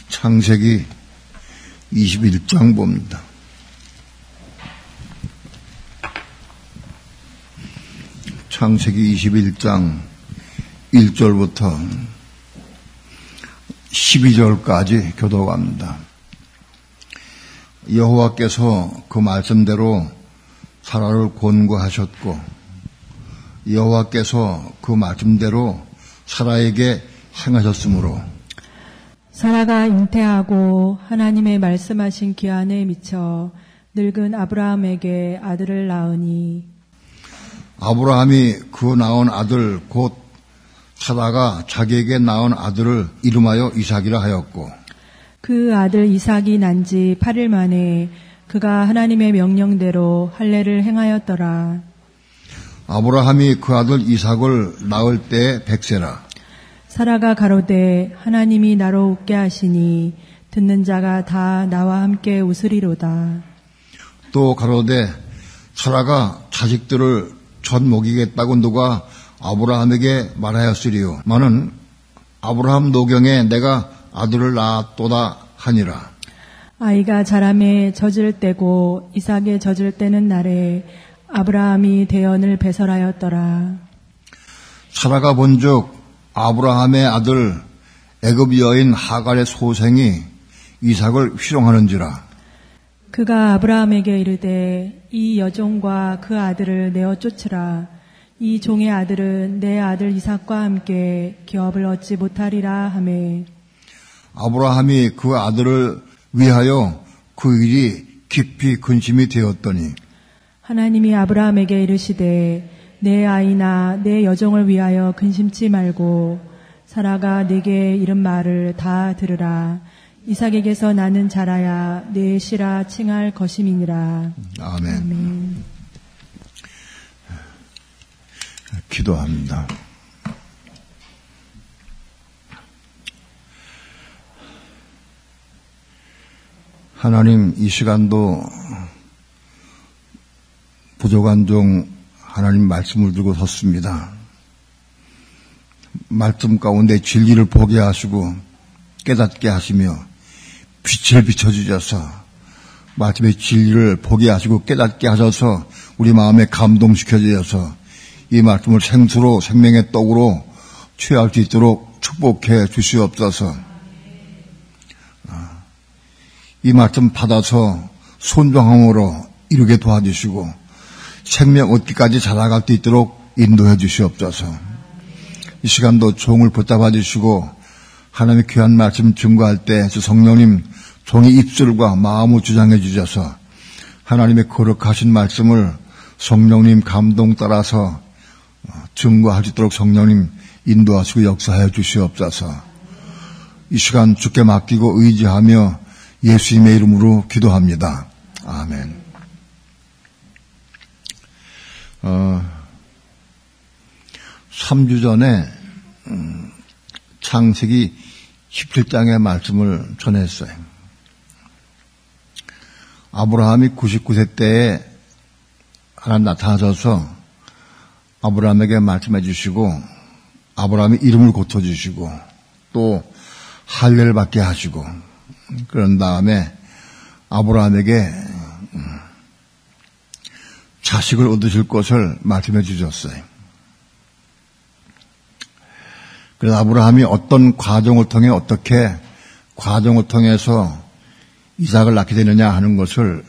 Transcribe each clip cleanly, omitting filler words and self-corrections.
창세기 21장 봅니다. 창세기 21장 1절부터 12절까지 교독합니다. 여호와께서 그 말씀대로 사라를 권고하셨고 여호와께서 그 말씀대로 사라에게 행하셨으므로 사라가 잉태하고 하나님의 말씀하신 기한에 미쳐 늙은 아브라함에게 아들을 낳으니 아브라함이 그 낳은 아들 곧 사라가 자기에게 낳은 아들을 이름하여 이삭이라 하였고 그 아들 이삭이 난 지 8일 만에 그가 하나님의 명령대로 할례를 행하였더라. 아브라함이 그 아들 이삭을 낳을 때에 100세라. 사라가 가로되 하나님이 나로 웃게 하시니 듣는 자가 다 나와 함께 웃으리로다. 또 가로되 사라가 자식들을 전 먹이겠다고 누가 아브라함에게 말하였으리요. 나는 아브라함 노경에 내가 아들을 낳았도다 하니라. 아이가 자라매 젖을 때고 이삭의 젖을 때는 날에 아브라함이 대언을 배설하였더라. 사라가 본즉 아브라함의 아들 애굽 여인 하갈의 소생이 이삭을 희롱하는지라. 그가 아브라함에게 이르되 이 여종과 그 아들을 내어 쫓으라. 이 종의 아들은 내 아들 이삭과 함께 기업을 얻지 못하리라 하매 아브라함이 그 아들을 위하여 그 일이 깊이 근심이 되었더니 하나님이 아브라함에게 이르시되 내 아이나 내 여종을 위하여 근심치 말고 사라가 네게 이른 말을 다 들으라. 이삭에게서 나는 자라야 내 시라 칭할 것임이니라. 아멘. 아멘. 기도합니다. 하나님, 이 시간도 부족한 종 하나님 말씀을 들고 섰습니다. 말씀 가운데 진리를 보게 하시고 깨닫게 하시며 빛을 비춰주셔서 말씀의 진리를 보게 하시고 깨닫게 하셔서 우리 마음에 감동시켜 주셔서 이 말씀을 생수로 생명의 떡으로 취할 수 있도록 축복해 주시옵소서. 이 말씀 받아서 손정함으로 이루게 도와주시고 생명 얻기까지 자라갈 수 있도록 인도해 주시옵소서. 이 시간도 종을 붙잡아 주시고 하나님의 귀한 말씀 증거할 때 성령님 종의 입술과 마음을 주장해 주셔서 하나님의 거룩하신 말씀을 성령님 감동 따라서 증거할 수 있도록 성령님 인도하시고 역사하여 주시옵소서. 이 시간 주께 맡기고 의지하며 예수님의 이름으로 기도합니다. 아멘. 3주 전에 창세기 17장의 말씀을 전했어요. 아브라함이 99세 때에 하나님 나타나셔서 아브라함에게 말씀해 주시고 아브라함의 이름을 고쳐주시고 또 할례를 받게 하시고 그런 다음에 아브라함에게 자식을 얻으실 것을 말씀해 주셨어요. 그래서 아브라함이 어떤 과정을 통해 어떻게 과정을 통해서 이삭을 낳게 되느냐 하는 것을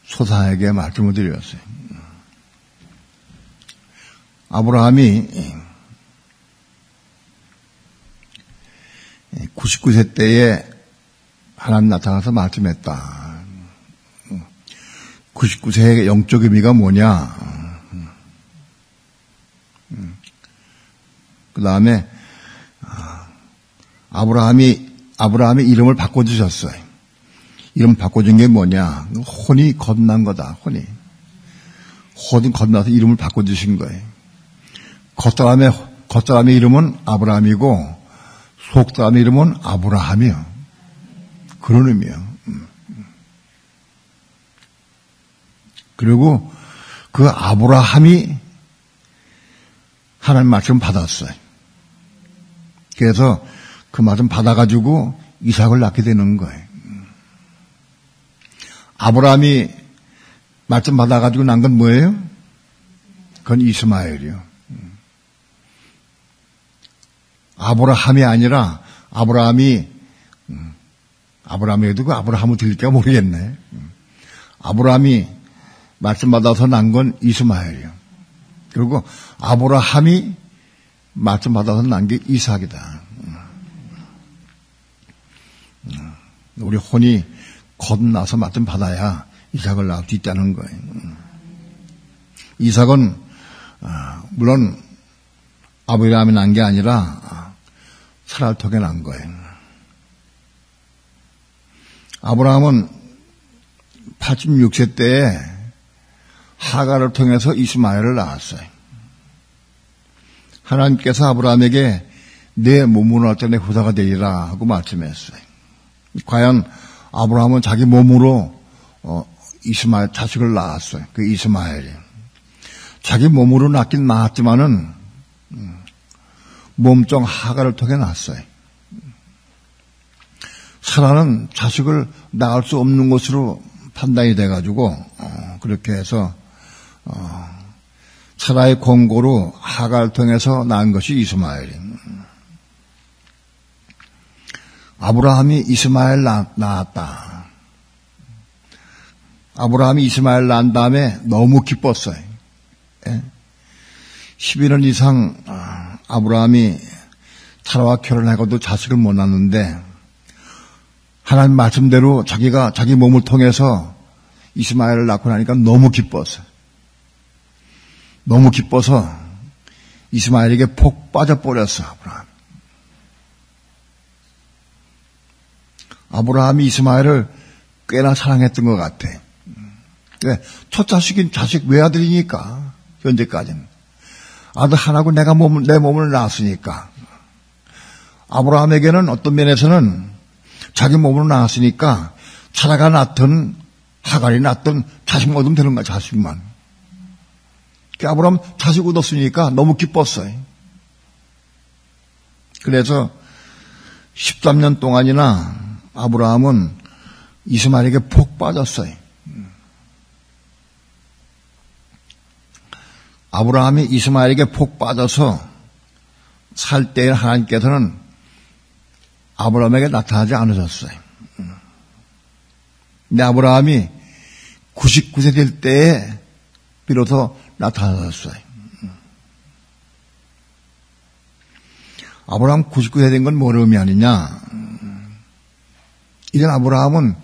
소사에게 말씀을 드렸어요. 아브라함이 99세 때에 하나님 나타나서 말씀했다. 99세의 영적 의미가 뭐냐? 그 다음에 아브라함이 이름을 바꿔주셨어요. 이름 바꿔준 게 뭐냐? 혼이 건난 거다. 혼이 건나서 이름을 바꿔주신 거예요. 겉사람의 이름은 아브라함이고 속사람의 이름은 아브라함이요. 그런 의미예요. 그리고 그 아브라함이 하나님 말씀 받았어요. 그래서 그 말씀 받아가지고 이삭을 낳게 되는 거예요. 아브라함이 말씀 받아가지고 난 건 뭐예요? 그건 이스마엘이요. 아브라함이 아니라 아브라함에도 그 아브라함을 들릴까 모르겠네. 아브라함이 말씀 받아서 난 건 이스마엘이요. 그리고 아브라함이 말씀 받아서 난 게 이삭이다. 우리 혼이 거듭나서 말씀 받아야 이삭을 낳을 수 있다는 거예요. 이삭은 물론 아브라함이 난 게 아니라 사라를 통해 난 거예요. 아브라함은 86세 때에 하갈을 통해서 이스마엘을 낳았어요. 하나님께서 아브라함에게 내 몸으로 할 때 내 후사가 되리라 하고 말씀했어요. 과연 아브라함은 자기 몸으로 이스마엘 자식을 낳았어요. 그 이스마엘이. 자기 몸으로 낳긴 낳았지만은 몸종 하갈을 통해 낳았어요. 사라는 자식을 낳을 수 없는 것으로 판단이 돼가지고 그렇게 해서 사라의 권고로 하갈을 통해서 낳은 것이 이스마엘이. 아브라함이 이스마엘 낳았다. 아브라함이 이스마엘 낳은 다음에 너무 기뻤어요. 12년 이상 아브라함이 사라와 결혼하고도 자식을 못 낳았는데 하나님 말씀대로 자기가 자기 몸을 통해서 이스마엘을 낳고 나니까 너무 기뻤어요. 너무 기뻐서 이스마엘에게 폭 빠져버렸어. 아브라함이 이스마엘을 꽤나 사랑했던 것 같아. 첫 자식인 자식 외아들이니까 현재까지는 아들 하나고 내 몸을 낳았으니까 아브라함에게는 어떤 면에서는 자기 몸으로 낳았으니까 사라가 낳든 하갈이 낳든 자식만 얻으면 되는 거야. 자식만. 아브라함 자식 얻었으니까 너무 기뻤어요. 그래서 13년 동안이나 아브라함은 이스마엘에게 폭 빠졌어요. 아브라함이 이스마엘에게 폭 빠져서 살 때 하나님께서는 아브라함에게 나타나지 않으셨어요. 근데 아브라함이 99세 될 때에 비로소 나타나셨어요. 아브라함 99세 된 건 뭘 의미하느냐? 이런 아브라함은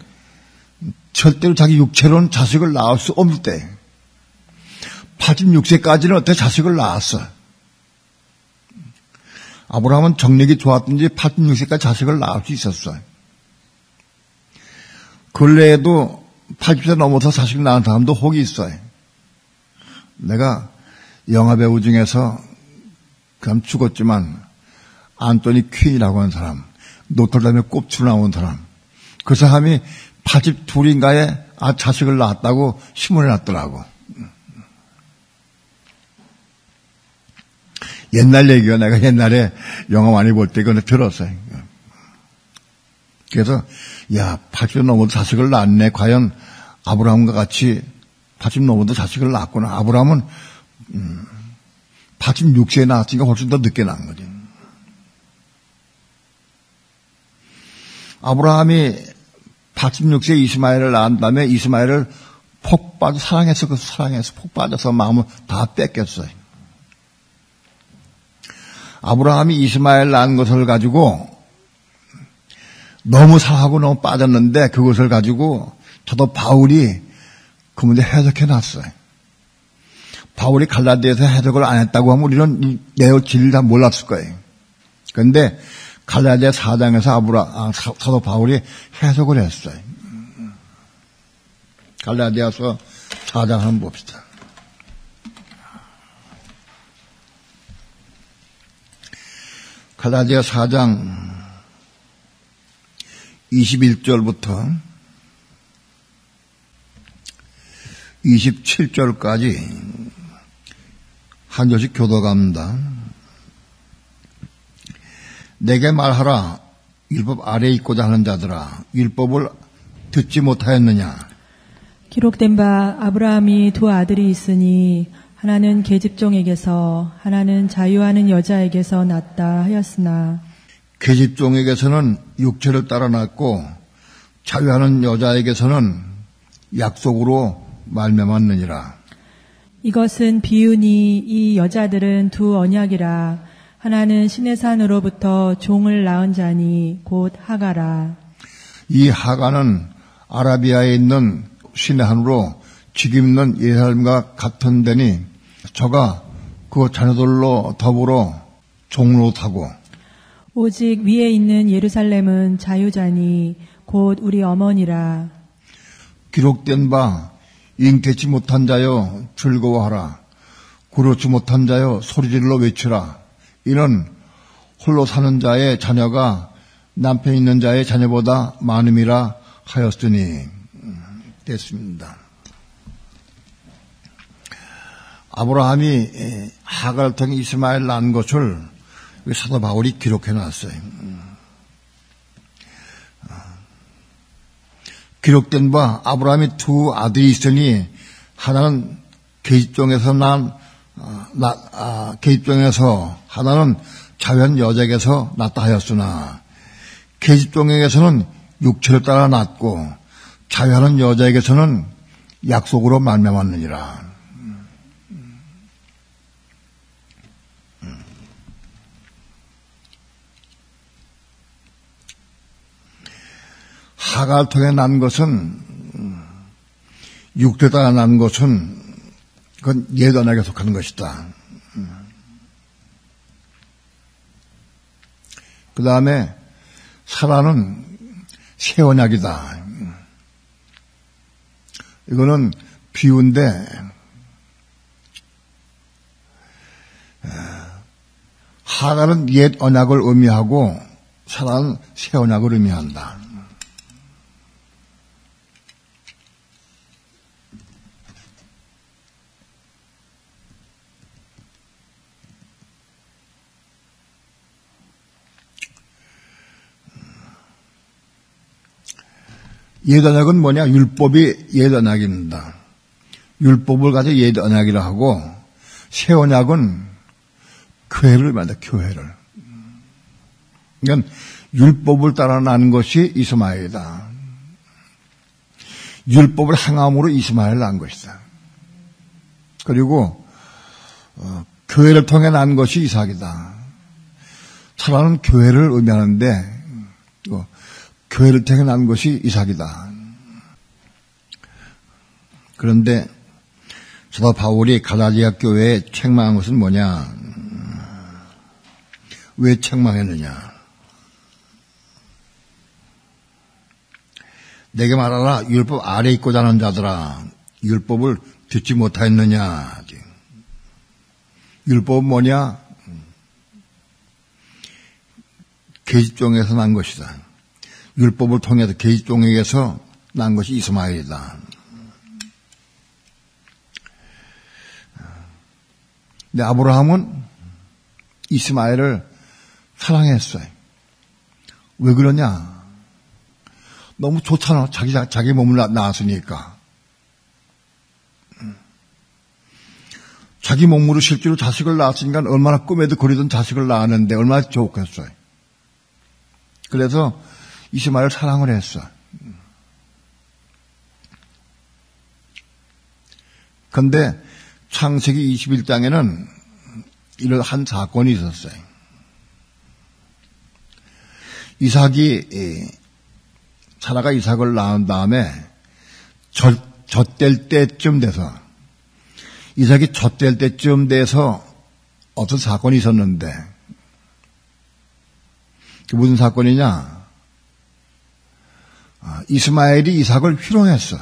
절대로 자기 육체로는 자식을 낳을 수 없을 때 86세까지는 어떻게 자식을 낳았어. 아브라함은 정력이 좋았든지 86세까지 자식을 낳을 수 있었어요. 근래에도 80세 넘어서 자식 낳은 사람도 혹이 있어요. 내가 영화배우 중에서 그럼 죽었지만 안토니 퀸이라고 하는 사람, 노틀담에 꼽추로 나온 사람, 그 사람이 82인가에 자식을 낳았다고 신문에 났더라고. 옛날 얘기가 내가 옛날에 영화 많이 볼 때 그걸 들었어요. 그래서 80 넘어도 자식을 낳았네. 과연 아브라함과 같이 80 넘어도 자식을 낳았구나. 아브라함은 86세에 낳았으니까 훨씬 더 늦게 낳은 거지. 아브라함이 86세에 이스마엘을 낳은 다음에 이스마엘을 폭 빠져 사랑해서 폭 빠져서 마음을 다 뺏겼어요. 아브라함이 이스마엘 낳은 것을 가지고 너무 사랑하고 너무 빠졌는데 그것을 가지고 저도 바울이 그 문제 해석해 놨어요. 바울이 갈라디아에서 해석을 안 했다고 하면 우리는 이 내용 진리를 다 몰랐을 거예요. 그런데 갈라디아 4장에서 사도 바울이 해석을 했어요. 갈라디아서 4장 한번 봅시다. 갈라디아 4장 21절부터 27절까지 한 절씩 교도갑니다. 내게 말하라. 율법 아래에 있고자 하는 자들아 율법을 듣지 못하였느냐. 기록된 바 아브라함이 두 아들이 있으니 하나는 계집종에게서 하나는 자유하는 여자에게서 났다 하였으나 계집종에게서는 육체를 따라 났고 자유하는 여자에게서는 약속으로 말미암았느니라. 이것은 비유니 이 여자들은 두 언약이라 하나는 신의 산으로부터 종을 낳은 자니 곧 하가라. 이 하가는 아라비아에 있는 신의 한으로 지금 있는 예루살렘과 같은 데니 저가 그 자녀들로 더불어 종로 타고 오직 위에 있는 예루살렘은 자유자니 곧 우리 어머니라. 기록된 바 잉태치 못한 자여 즐거워하라. 그렇지 못한 자여 소리질러 외치라. 이는 홀로 사는 자의 자녀가 남편 있는 자의 자녀보다 많음이라 하였으니 됐습니다. 아브라함이 하가를 통해 이스마엘 낳은 것을 사도 바울이 기록해 놨어요. 기록된 바 아브라함이 두 아들이 있으니 하나는 계집종에서 계집종에서 하나는 자유한 여자에게서 낳다 하였으나 계집종에게서는 육체를 따라 낳고 자유하는 여자에게서는 약속으로 말미암았느니라. 하가를 통해 난 것은 육체를 따라 난 것은 그건 옛 언약에 속하는 것이다. 그 다음에 사라는 새 언약이다. 이거는 비유인데 하가는 옛 언약을 의미하고 사라는 새 언약을 의미한다. 옛 언약은 뭐냐? 율법이 옛 언약입니다. 율법을 가지고 옛 언약이라 하고 새 언약은 교회를 말한다. 교회를. 그러니까 율법을 따라 난 것이 이스마엘이다. 율법을 행함으로 이스마엘을 낳은 것이다. 그리고 교회를 통해 난 것이 이삭이다. 사라는 교회를 의미하는데 교회를 통해 난 것이 이삭이다. 그런데 사도 바울이 갈라디아 교회에 책망한 것은 뭐냐? 왜 책망했느냐? 내게 말하라. 율법 아래 있고자 하는 자들아 율법을 듣지 못하였느냐? 율법은 뭐냐? 계집종에서 난 것이다. 율법을 통해서 계집종에게서 난 것이 이스마엘이다. 근데 아브라함은 이스마엘을 사랑했어요. 왜 그러냐? 너무 좋잖아. 자기 몸을 낳았으니까. 자기 몸으로 실제로 자식을 낳았으니까 얼마나 꿈에도 그리던 자식을 낳았는데 얼마나 좋겠어요. 그래서 이스마엘을 사랑을 했어. 그런데 창세기 21장에는 이런 한 사건이 있었어요. 사라가 이삭을 낳은 다음에 젖될 때쯤 돼서 이삭이 젖될 때쯤 돼서 어떤 사건이 있었는데 그게 무슨 사건이냐? 이스마엘이 이삭을 희롱했어.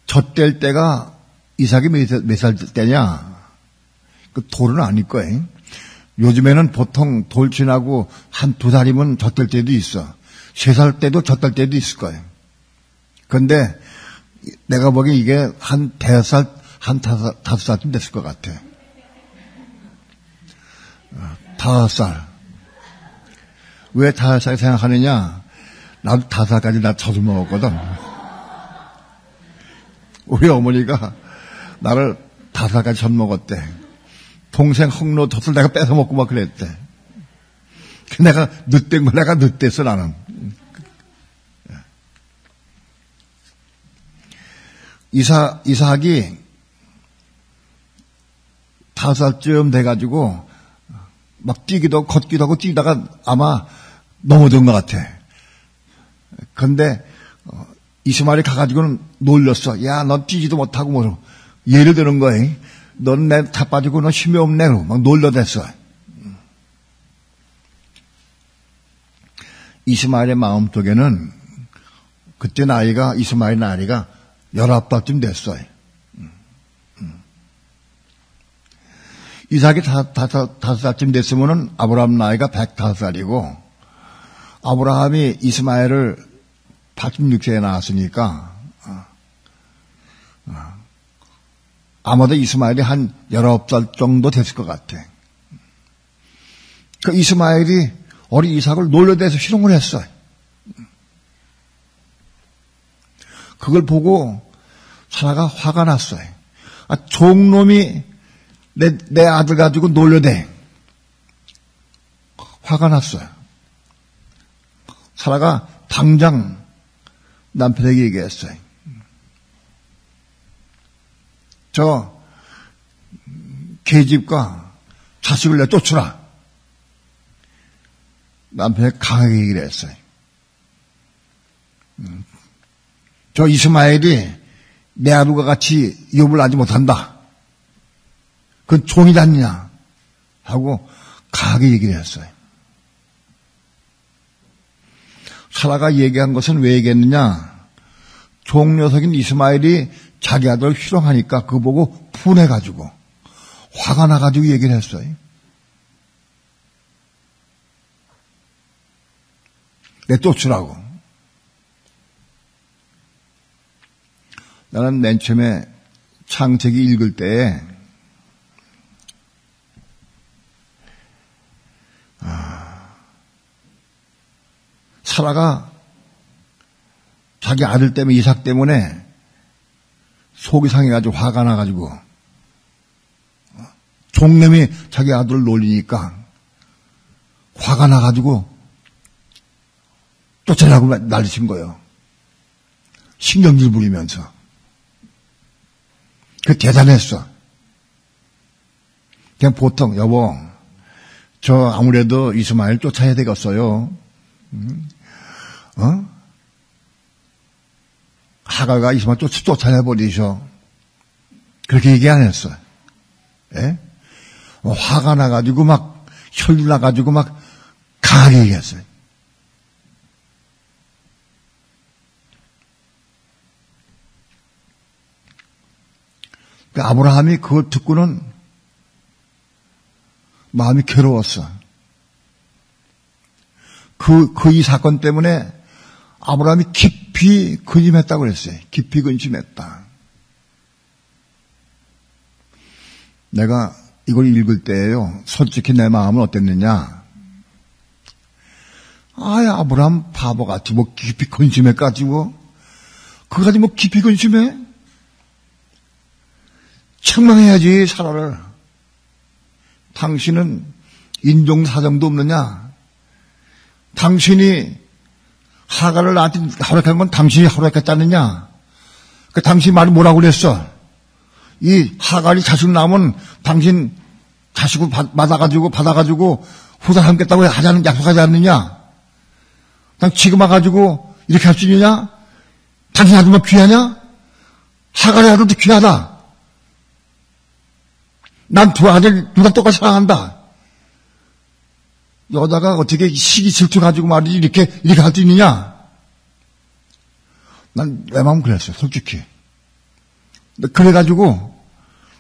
젖될 때가 이삭이 몇 살 때냐? 그 돌은 아닐 거예요. 요즘에는 보통 돌 지나고 한 두 달이면 젖될 때도 있어. 3살 때도 젖될 때도 있을 거예요. 그런데 내가 보기엔 이게 한 5살, 한 5살쯤 됐을 것 같아. 5살. 왜 5살 생각하느냐? 나도 5살까지 나 젖을 먹었거든. 우리 어머니가 나를 5살까지 젖 먹었대. 동생 흑로 젖을 내가 뺏어 먹고 막 그랬대. 내가 늦된 거 내가 늦댔어 나는. 이삭이 5살쯤 돼가지고 막 뛰기도 걷기도 하고 뛰다가 아마 넘어진 것 같아. 그런데 이스마엘이 가가지고는 놀렸어. 야, 너 뛰지도 못하고 뭐 예를 드는 거야. 넌 내 다 빠지고 너 힘이 없네. 막 놀려댔어. 이스마엘의 마음속에는 그때 이스마엘 나이가 19살쯤 됐어요. 이삭이 5살쯤 됐으면은 아브라함 나이가 105살이고, 아브라함이 이스마엘을 86세에 낳았으니까, 아마도 이스마엘이 한 19살 정도 됐을 것 같아. 그 이스마엘이 어린 이삭을 놀려대서 희롱을 했어요. 그걸 보고 사라가 화가 났어요. 종놈이 내 아들 가지고 놀려대. 화가 났어요. 사라가 당장 남편에게 얘기했어요. 저 계집과 자식을 내쫓으라. 남편이 강하게 얘기를 했어요. 저 이스마엘이 내 아들과 같이 욥을 하지 못한다. 그건 종이지 않느냐 하고 강하게 얘기를 했어요. 사라가 얘기한 것은 왜 얘기했느냐? 종 녀석인 이스마엘이 자기 아들을 희롱하니까 그거 보고 분해가지고 화가 나가지고 얘기를 했어요. 내쫓으라고. 나는 맨 처음에 창세기 읽을 때에 사라가 자기 아들 때문에 이삭 때문에 속이 상해가지고 화가 나가지고 종놈이 자기 아들을 놀리니까 화가 나가지고 쫓아내라고 난리친 거예요. 신경질 부리면서. 그 대단했어. 그냥 보통 여보 저 아무래도 이스마엘 쫓아야 되겠어요. 하가가 이스마엘 쫓아내버리셔. 그렇게 얘기 안 했어. 예? 화가 나가지고 막 혈 나가지고 막 강하게 얘기했어요. 아브라함이 그걸 듣고는 마음이 괴로웠어. 이 사건 때문에 아브라함이 깊이 근심했다고 그랬어요. 깊이 근심했다. 내가 이걸 읽을 때예요. 솔직히 내 마음은 어땠느냐? 아브라함 바보같이 뭐 깊이 근심해가지고 그거 가지고 뭐 깊이 근심해? 책망해야지 사라를. 당신은 인종사정도 없느냐? 당신이 하가를 나한테 허락한 건 당신이 허락했다느냐? 그 당신 말이 뭐라고 그랬어? 이 하갈이 자식 낳으면 당신 자식을 받아가지고 후사하겠다고 하자는 약속하지 않느냐? 난 지금 와가지고 이렇게 할 수 있느냐? 당신 아들만 귀하냐? 하갈의 아들도 귀하다. 난 두 아들 둘 다 똑같이 사랑한다. 여자가 어떻게 시기 질투 가지고 말이지 이렇게 할 수 있느냐? 난 내 마음 그랬어요, 솔직히. 그래가지고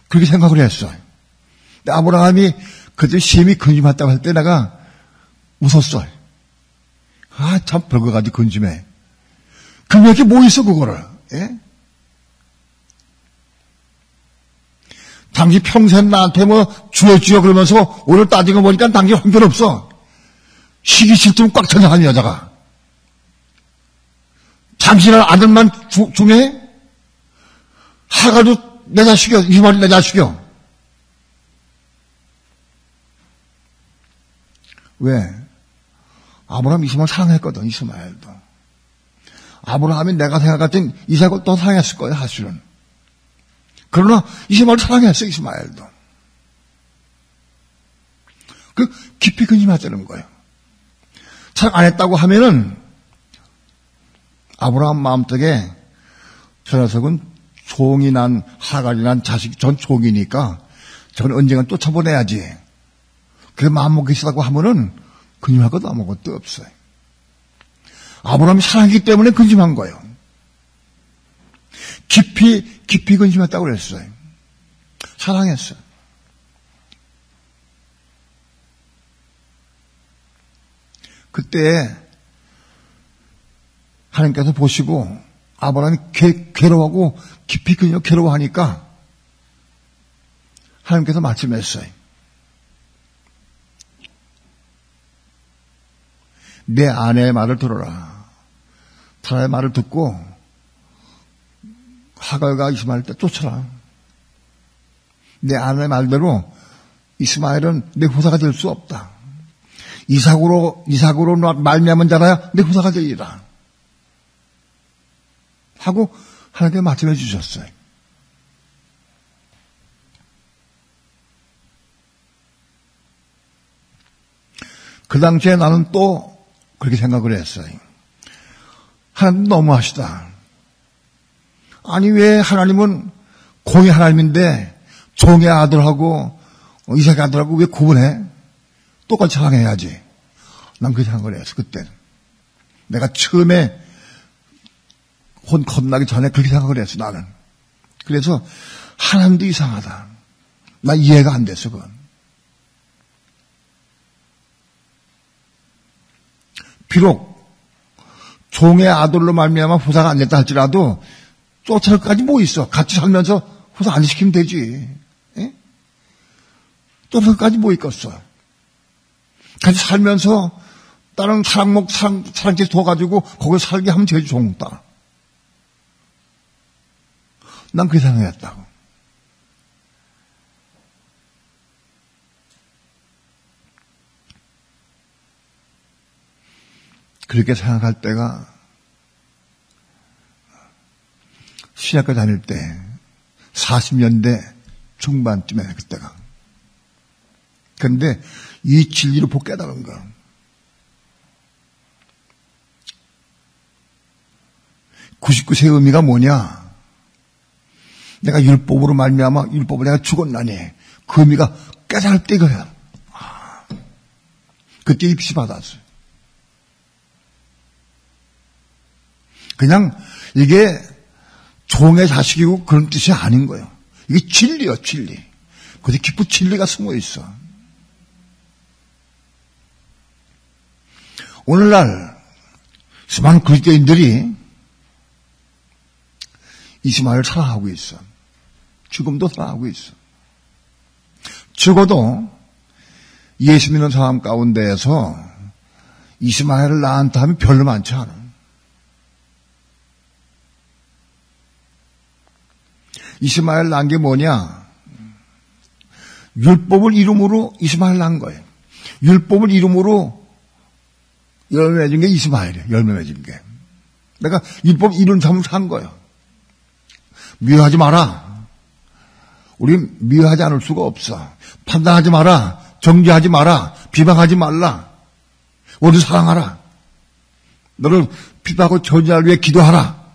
그렇게 생각을 했어. 근데 아브라함이 그때 심히 근심했다고 할 때 내가 웃었어. 참 별거 가지고 근심해. 그럼 이렇게 뭐 있어 그거를? 예? 당신 평생 나한테 뭐 주여 그러면서 오늘 따지고 보니까 당신 형편없어. 시기 질투로 꽉 찬 사람이 여자가. 잠시나 아들만 중요해? 하가도 내 자식이여, 이스마엘 내 자식이여. 왜? 아브라함 이스마엘 사랑했거든, 이스마엘도. 아브라함이 내가 생각했던 이삭을 또 사랑했을 거야, 사실은. 그러나 이스마엘 사랑했어, 이스마엘도. 그 깊이 근심하자는 거예요. 사랑 안 했다고 하면은 아브라함 마음속에 저 녀석은 종이 난 하갈이 난 자식 전 종이니까 저건 언젠간 쫓아보내야지. 그게 마음먹기 시작하고 하면은 근심할 것도 아무것도 없어요. 아브라함이 사랑했기 때문에 근심한 거예요. 깊이 근심했다고 그랬어요. 사랑했어요. 그때 하나님께서 보시고 아브라함이 괴로워하고 깊이 괴로워하니까 하나님께서 말씀했어요. 내 아내의 말을 들어라. 사라의 말을 듣고 하갈과 이스마엘 때 쫓아라. 내 아내의 말대로 이스마엘은 내 후사가 될 수 없다. 이삭으로 말미암은 자라야 내 후사가 되리라. 하고 하나님께 말씀해 주셨어요. 그 당시에 나는 또 그렇게 생각을 했어요. 하나님 너무하시다. 아니 왜 하나님은 공의 하나님인데 종의 아들하고 이삭의 아들하고 왜 구분해? 똑같이 사랑해야지. 난 그렇게 생각을 했어, 그때는. 내가 처음에 혼 겁나기 전에 그렇게 생각을 했어, 나는. 그래서 하나님도 이상하다. 난 이해가 안 됐어, 그건. 비록 종의 아들로 말미암아 후사가 안 됐다 할지라도 쫓아갈 까지 뭐 있어. 같이 살면서 후사 안 시키면 되지. 예? 쫓아갈 까지 뭐 있겠어. 같이 살면서 다른 사랑집 둬가지고 거기서 살게 하면 되지, 종따. 난 그렇게 생각했다고. 그렇게 생각할 때가 신학교 다닐 때 40년대 중반쯤에 그때가. 그런데 이 진리를 보고 깨달은 거야. (99세의) 의미가 뭐냐? 내가 율법으로 말미암아 율법을 내가 죽었나니 그 의미가 깨달을 때 이거야. 그때 입시 받았어요. 그냥 이게 종의 자식이고 그런 뜻이 아닌 거예요. 이게 진리요, 진리. 거기에 깊은 진리가 숨어 있어. 오늘날 수많은 그리스도인들이 이스마엘을 사랑하고 있어. 지금도 사랑하고 있어. 적어도 예수 믿는 사람 가운데에서 이스마엘을 낳았다 하면 별로 많지 않아. 이스마엘 낳은 게 뭐냐? 율법을 이름으로 이스마엘 낳은 거예요. 율법을 이름으로 열매 맺은 게 이스마엘이에요. 열매 맺은 게. 내가 율법 이름 삼을 산 거예요. 미워하지 마라. 우리 미워하지 않을 수가 없어. 판단하지 마라. 정죄하지 마라. 비방하지 말라. 우리 사랑하라. 너를 비방하고 저주할 위해 기도하라.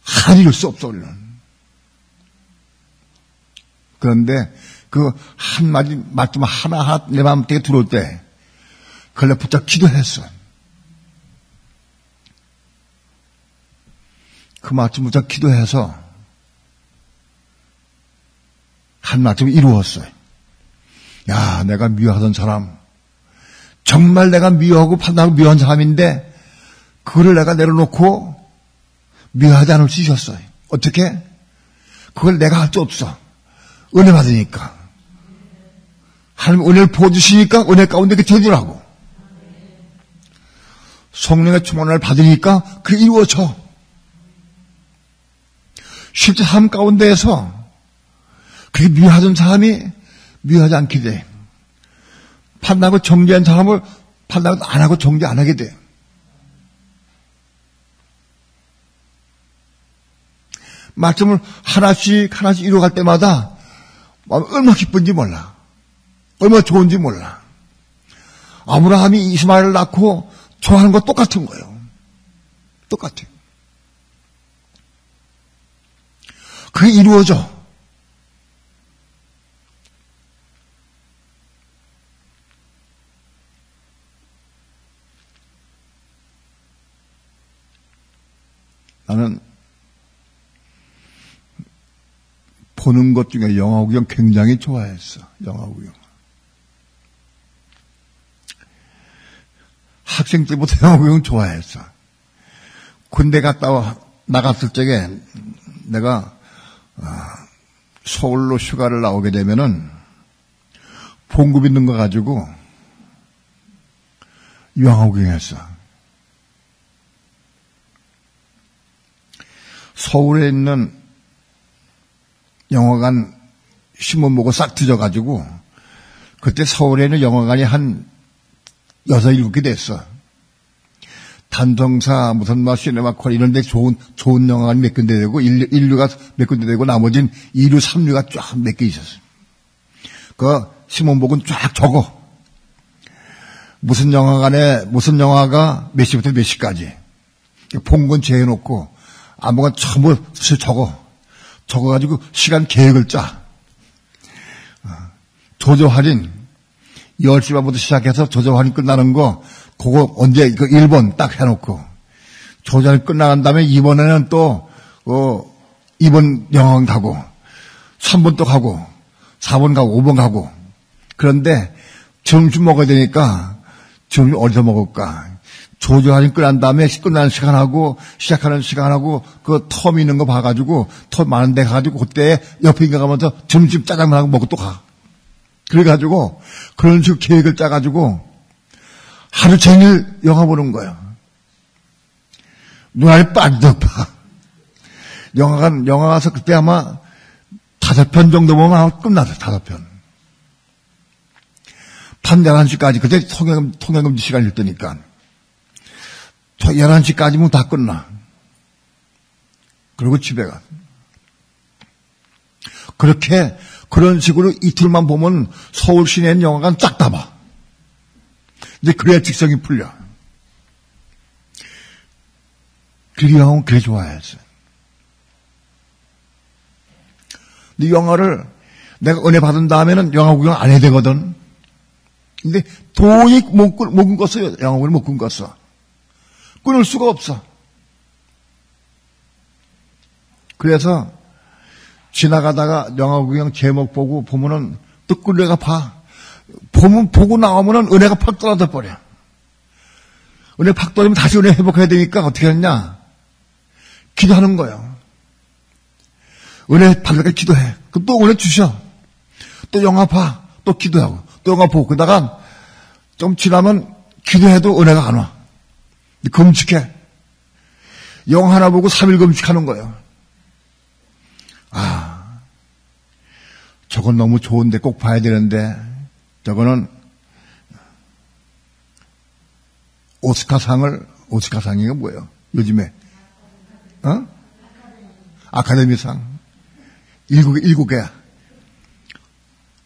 하나도 이룰 수 없어, 우리는. 그런데 그 한마디 말씀 하나 내 마음속에 들어올 때 그걸 내가 붙잡고 기도했어. 그 말씀 붙잡고 기도해서 한 말씀 이루었어요. 야, 내가 미워하던 사람, 정말 내가 미워하고 판단하고 미워한 사람인데 그거를 내가 내려놓고 미워하지 않을 수 있었어요. 어떻게? 그걸 내가 할 수 없어. 은혜 받으니까. 하나님 은혜를 부어주시니까 은혜 가운데 그 되더라고. 성령의 충만을 받으니까 그게 이루어져. 실제 삶 가운데에서 그게 미워하던 사람이 미워하지 않게 돼. 판단하고 정죄한 사람을 판단도 안 하고 정죄 안 하게 돼. 말씀을 하나씩 이루어갈 때마다 얼마나 기쁜지 몰라. 얼마나 좋은지 몰라. 아브라함이 이스마엘을 낳고 좋아하는 거 똑같은 거예요. 똑같아요. 그게 이루어져. 나는 보는 것 중에 영화 구경 굉장히 좋아했어. 영화 구경. 학생 때부터 영화 구경 좋아했어. 군대 갔다 나갔을 적에 내가 서울로 휴가를 나오게 되면은 봉급 있는 거 가지고 영화 구경했어. 서울에 있는 영화관 신문 보고 싹 뒤져가지고 그때 서울에 있는 영화관이 한 6, 7개 됐어. 단성사 무슨 시네마콜 이런 데 좋은 영화관이 몇 군데 되고 인류가 몇 군데 되고 나머지는 2류, 3류가 쫙 몇 개 있었어. 그 신문복은 쫙 적어. 무슨 영화가 몇 시부터 몇 시까지. 본 건 재해놓고 아무거나 전부 적어가지고 시간 계획을 짜. 조조 할인 10시 반부터 시작해서 조조 할인 끝나는 거 그거 언제 1번 딱 해놓고 조조 할인 끝나간 다음에 이번에는 또 2번 영화관 가고 3번 또 가고 4번 가고 5번 가고. 그런데 점심 먹어야 되니까 점심 어디서 먹을까? 조조 할인 끝난 다음에 끝나는 시간하고 시작하는 시간하고 그 텀 있는 거 봐가지고 텀 많은 데 가가지고 그때 옆에 인가 가면서 점심 짜장면하고 먹고 또 가. 그래가지고 그런 식으로 계획을 짜가지고 하루 종일 영화 보는 거야. 눈알이 빠져봐. 영화 가서 그때 아마 5편 정도 보면 아마 끝났어. 5편. 밤 11시까지 그때 통행금지 시간일 때니까 11시까지면 다 끝나. 그리고 집에 가. 그런 식으로 이틀만 보면 서울 시내 있는 영화관 쫙 다 봐. 이제 그래야 직성이 풀려. 그 영화는 그래 좋아했어. 근데 영화를 내가 은혜 받은 다음에는 영화 구경 안 해야 되거든. 근데 도저히 못 끊었어요. 영화 구경을 못 끊었어. 끊을 수가 없어. 그래서 지나가다가 영화 구경 제목 보면은 또 끌려가 봐. 보고 나오면은 은혜가 팍 떨어져 버려. 은혜 팍 떨어지면 다시 은혜 회복해야 되니까 어떻게 하느냐? 기도하는 거예요. 은혜 받으니까 기도해. 그럼 또 은혜 주셔. 또 영화 봐. 또 기도하고. 또 영화 보고. 그러다가 좀 지나면 기도해도 은혜가 안 와. 금식해. 영화 하나 보고 3일 금식하는 거예요. 저건 너무 좋은데 꼭 봐야 되는데 저거는 오스카상이 뭐예요? 요즘에 아카데미상 7개야.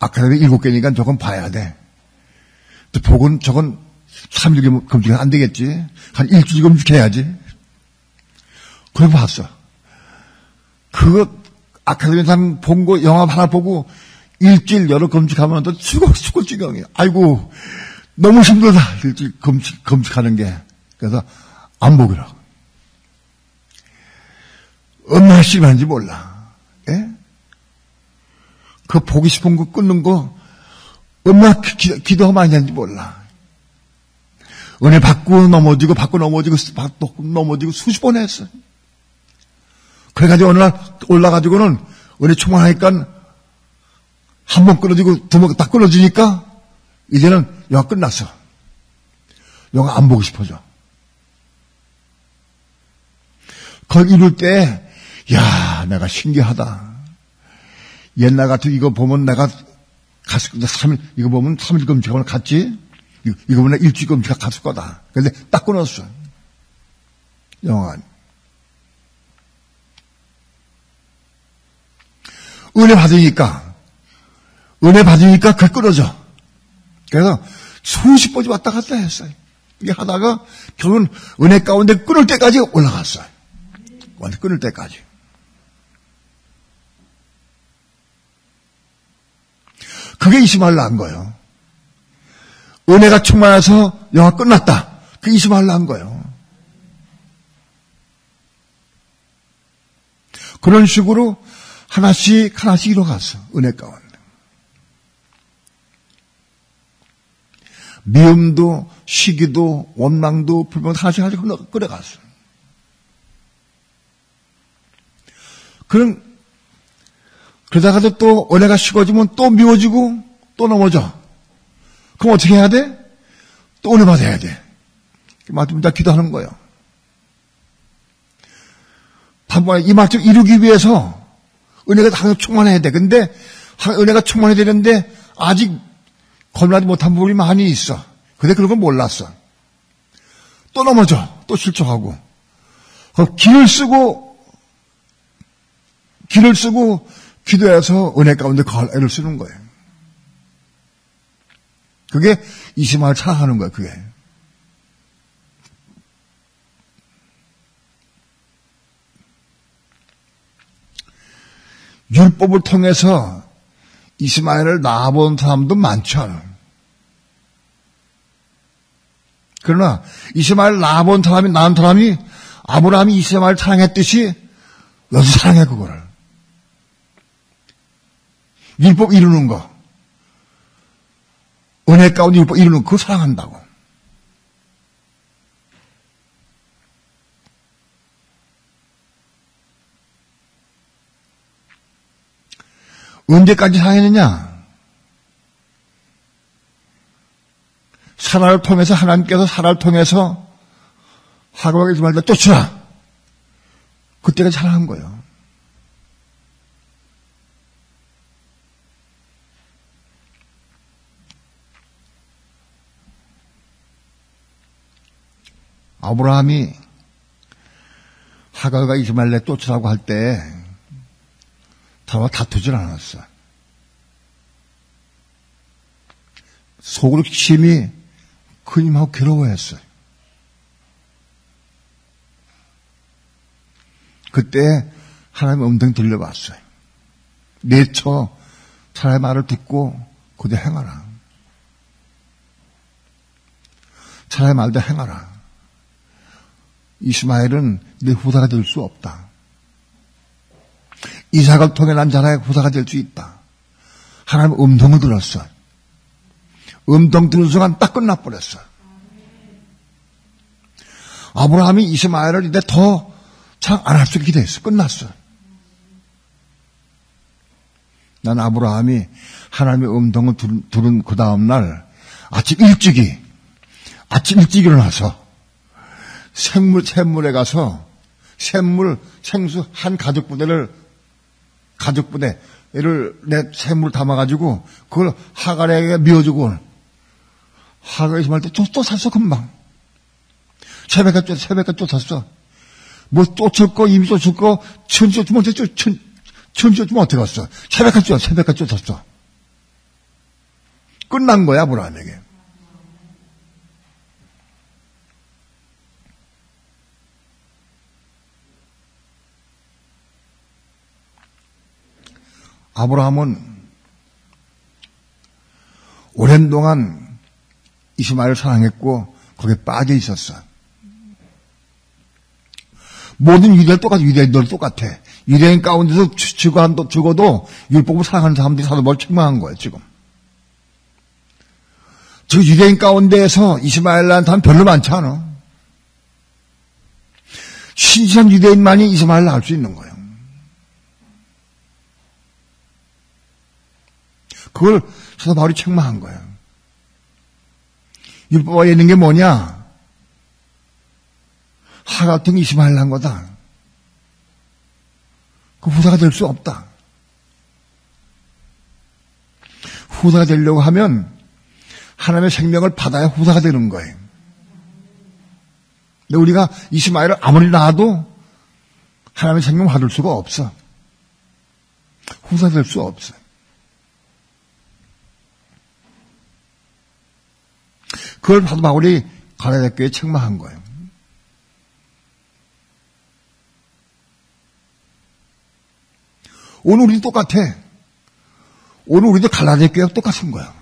아카데미 7개니까 저건 봐야 돼. 저건 3일 금식은 안 되겠지. 한 일주일 금식해야지. 그래 봤어. 그거 아카데미상 본 거 영화 하나 보고 일주일 여러 금식하면 또 죽을 지경이야. 아이고 너무 힘들다. 일주일 금식하는 게. 그래서 안 보기로. 얼마나 심한지 몰라. 예? 그 보기 싶은 거 끊는 거 얼마나 기도가 많이 하는지 몰라. 은혜 받고 넘어지고 수십 번 했어. 그래가지고 어느 날 올라가지고는 은혜 충만하니까 한 번 끊어지고 두 번 딱 끊어지니까 이제는 영화 끝났어. 영화 안 보고 싶어져. 그걸 이룰 때, 야, 내가 신기하다. 옛날 같은 이거 보면 내가 갔을 거다. 3일, 이거 보면 3일 금식하면 갔지? 이거 보면 일주일 금식 갔을 거다. 근데 딱 끊었어. 영원. 은혜 받으니까 그걸 끊어져. 그래서 수십 번이 왔다 갔다 했어요. 이게 하다가 결국은 은혜 가운데 끊을 때까지 올라갔어요. 완전 끊을 때까지. 그게 이스마엘 낳은 거예요. 은혜가 충만해서 영화 끝났다. 그게 이스마엘 낳은 거예요. 그런 식으로 하나씩 이뤄갔어. 은혜 가운데. 미움도 시기도 원망도 불평도 하나씩 끌어갔어. 그러다가도 또 은혜가 식어지면 또 미워지고 또 넘어져. 그럼 어떻게 해야 돼? 또 은혜 받아야 돼. 마침다 기도하는 거예요. 단번에 이 말씀 이루기 위해서 은혜가 항상 충만해야 돼. 근데 은혜가 충만해야 되는데 아직 건너지 못한 부분이 많이 있어. 근데 그런 건 몰랐어. 또 넘어져. 또 실족하고. 길을 쓰고 기도해서 은혜 가운데 애를 쓰는 거예요. 그게 이스마엘 찾아가는 거예요. 그게. 율법을 통해서 이스마엘을 낳아본 사람도 많죠. 그러나 이스마엘을 낳은 사람이 아브라함이 이스마엘을 사랑했듯이 너도 사랑해 그거를. 율법 이루는 거. 은혜 가운데 율법 이루는 거 그거 사랑한다고. 언제까지 사랑했느냐? 사라를 통해서 하나님께서 사라를 통해서 하가가 이스마엘을 쫓으라. 그때까지 사랑한 거예요. 아브라함이 하가가 이스마엘을 쫓으라고 할 때 저와 다투질 않았어. 속으로 심히 그님하고 괴로워했어요. 그때 하나님의 음성 들려봤어요. 내처 사람의 말을 듣고 그대로 행하라. 사람의 말대로 행하라. 이스마엘은 내 후사가 될 수 없다. 이삭을 통해 난 자라의 후사가 될 수 있다. 하나님의 음성을 들었어. 음성 들은 순간 딱 끝나버렸어. 아브라함이 이스마엘을 이제 더 잘 안 할 수 있게 됐어. 끝났어. 난 아브라함이 하나님의 음성을 들은 그 다음날 아침 일찍 일어나서 샘물에 가서 생수 한 가족부대를 내 샘물 담아가지고 그걸 하갈에게 미워주고 하갈이 이스마엘 때 또 샀어 금방. 새벽에 쫓았어. 뭐 쫓을 거 이미 쫓을 거 천지 쫓으면 어떻게 갔어. 새벽에 쫓았어. 끝난 거야 아브라함에게. 아브라함은 오랜 동안 이스마엘을 사랑했고 거기에 빠져 있었어. 모든 유대인들 똑같아. 유대인 가운데서 죽어도 율법을 사랑하는 사람들이 사도바울 책망한 거예요 지금. 저 유대인 가운데에서 이스마엘 낳은 사람 별로 많지 않아. 신실한 유대인만이 이스마엘 낳을 수 있는 거예요. 그걸 사도 바울이 책망한 거예요. 율법에 있는 게 뭐냐? 하가 같은 이스마엘 난 거다. 그 후사가 될 수 없다. 후사가 되려고 하면 하나님의 생명을 받아야 후사가 되는 거예요. 근데 우리가 이스마엘을 아무리 낳아도 하나님의 생명을 받을 수가 없어. 후사 될 수 없어. 그걸 사도 바울이 갈라디아 교회에 책망한 거예요. 오늘 우리도 똑같아. 오늘 우리도 갈라디아 교회가 똑같은 거야.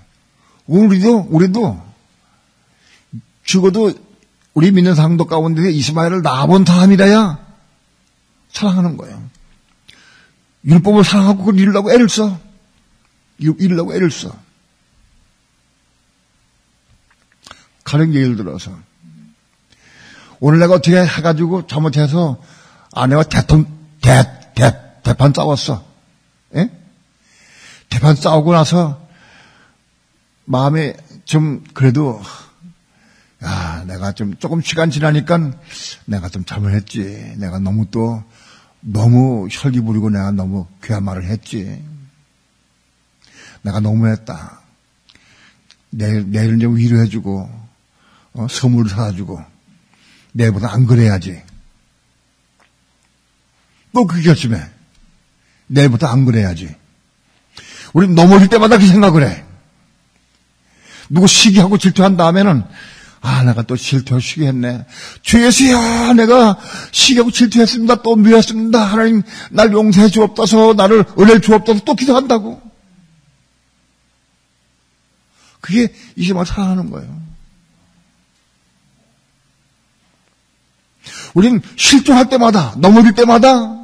오늘 우리도 죽어도 우리 믿는 사람들 가운데 이스마엘을 낳아본 사람이라야 사랑하는 거예요. 율법을 사랑하고 그걸 이루려고 애를 써. 이루려고 애를 써. 가령 예를 들어서 오늘 내가 어떻게 해가지고 잘못해서 아내와 대판 싸웠어. 예? 대판 싸우고 나서 마음에 좀 그래도 내가 좀 조금 시간 지나니까 내가 좀 잘못했지. 내가 너무 혈기 부리고 내가 너무 귀한 말을 했지. 내가 너무했다. 내일은 좀 위로해주고 선물을 사주고 내일보다 안 그래야지. 또 그 결심해. 내일부터 안 그래야지. 우리 넘어질 때마다 그 생각을 해. 누구 시기하고 질투한 다음에는 내가 또 질투하고 시기했네. 주 예수야, 내가 시기하고 질투했습니다. 또 미웠습니다. 하나님 날 용서해 주옵소서, 나를 은혜를 주옵소서 또 기도한다고. 그게 이제만 살아가는 거예요. 우린 실종할 때마다, 넘어질 때마다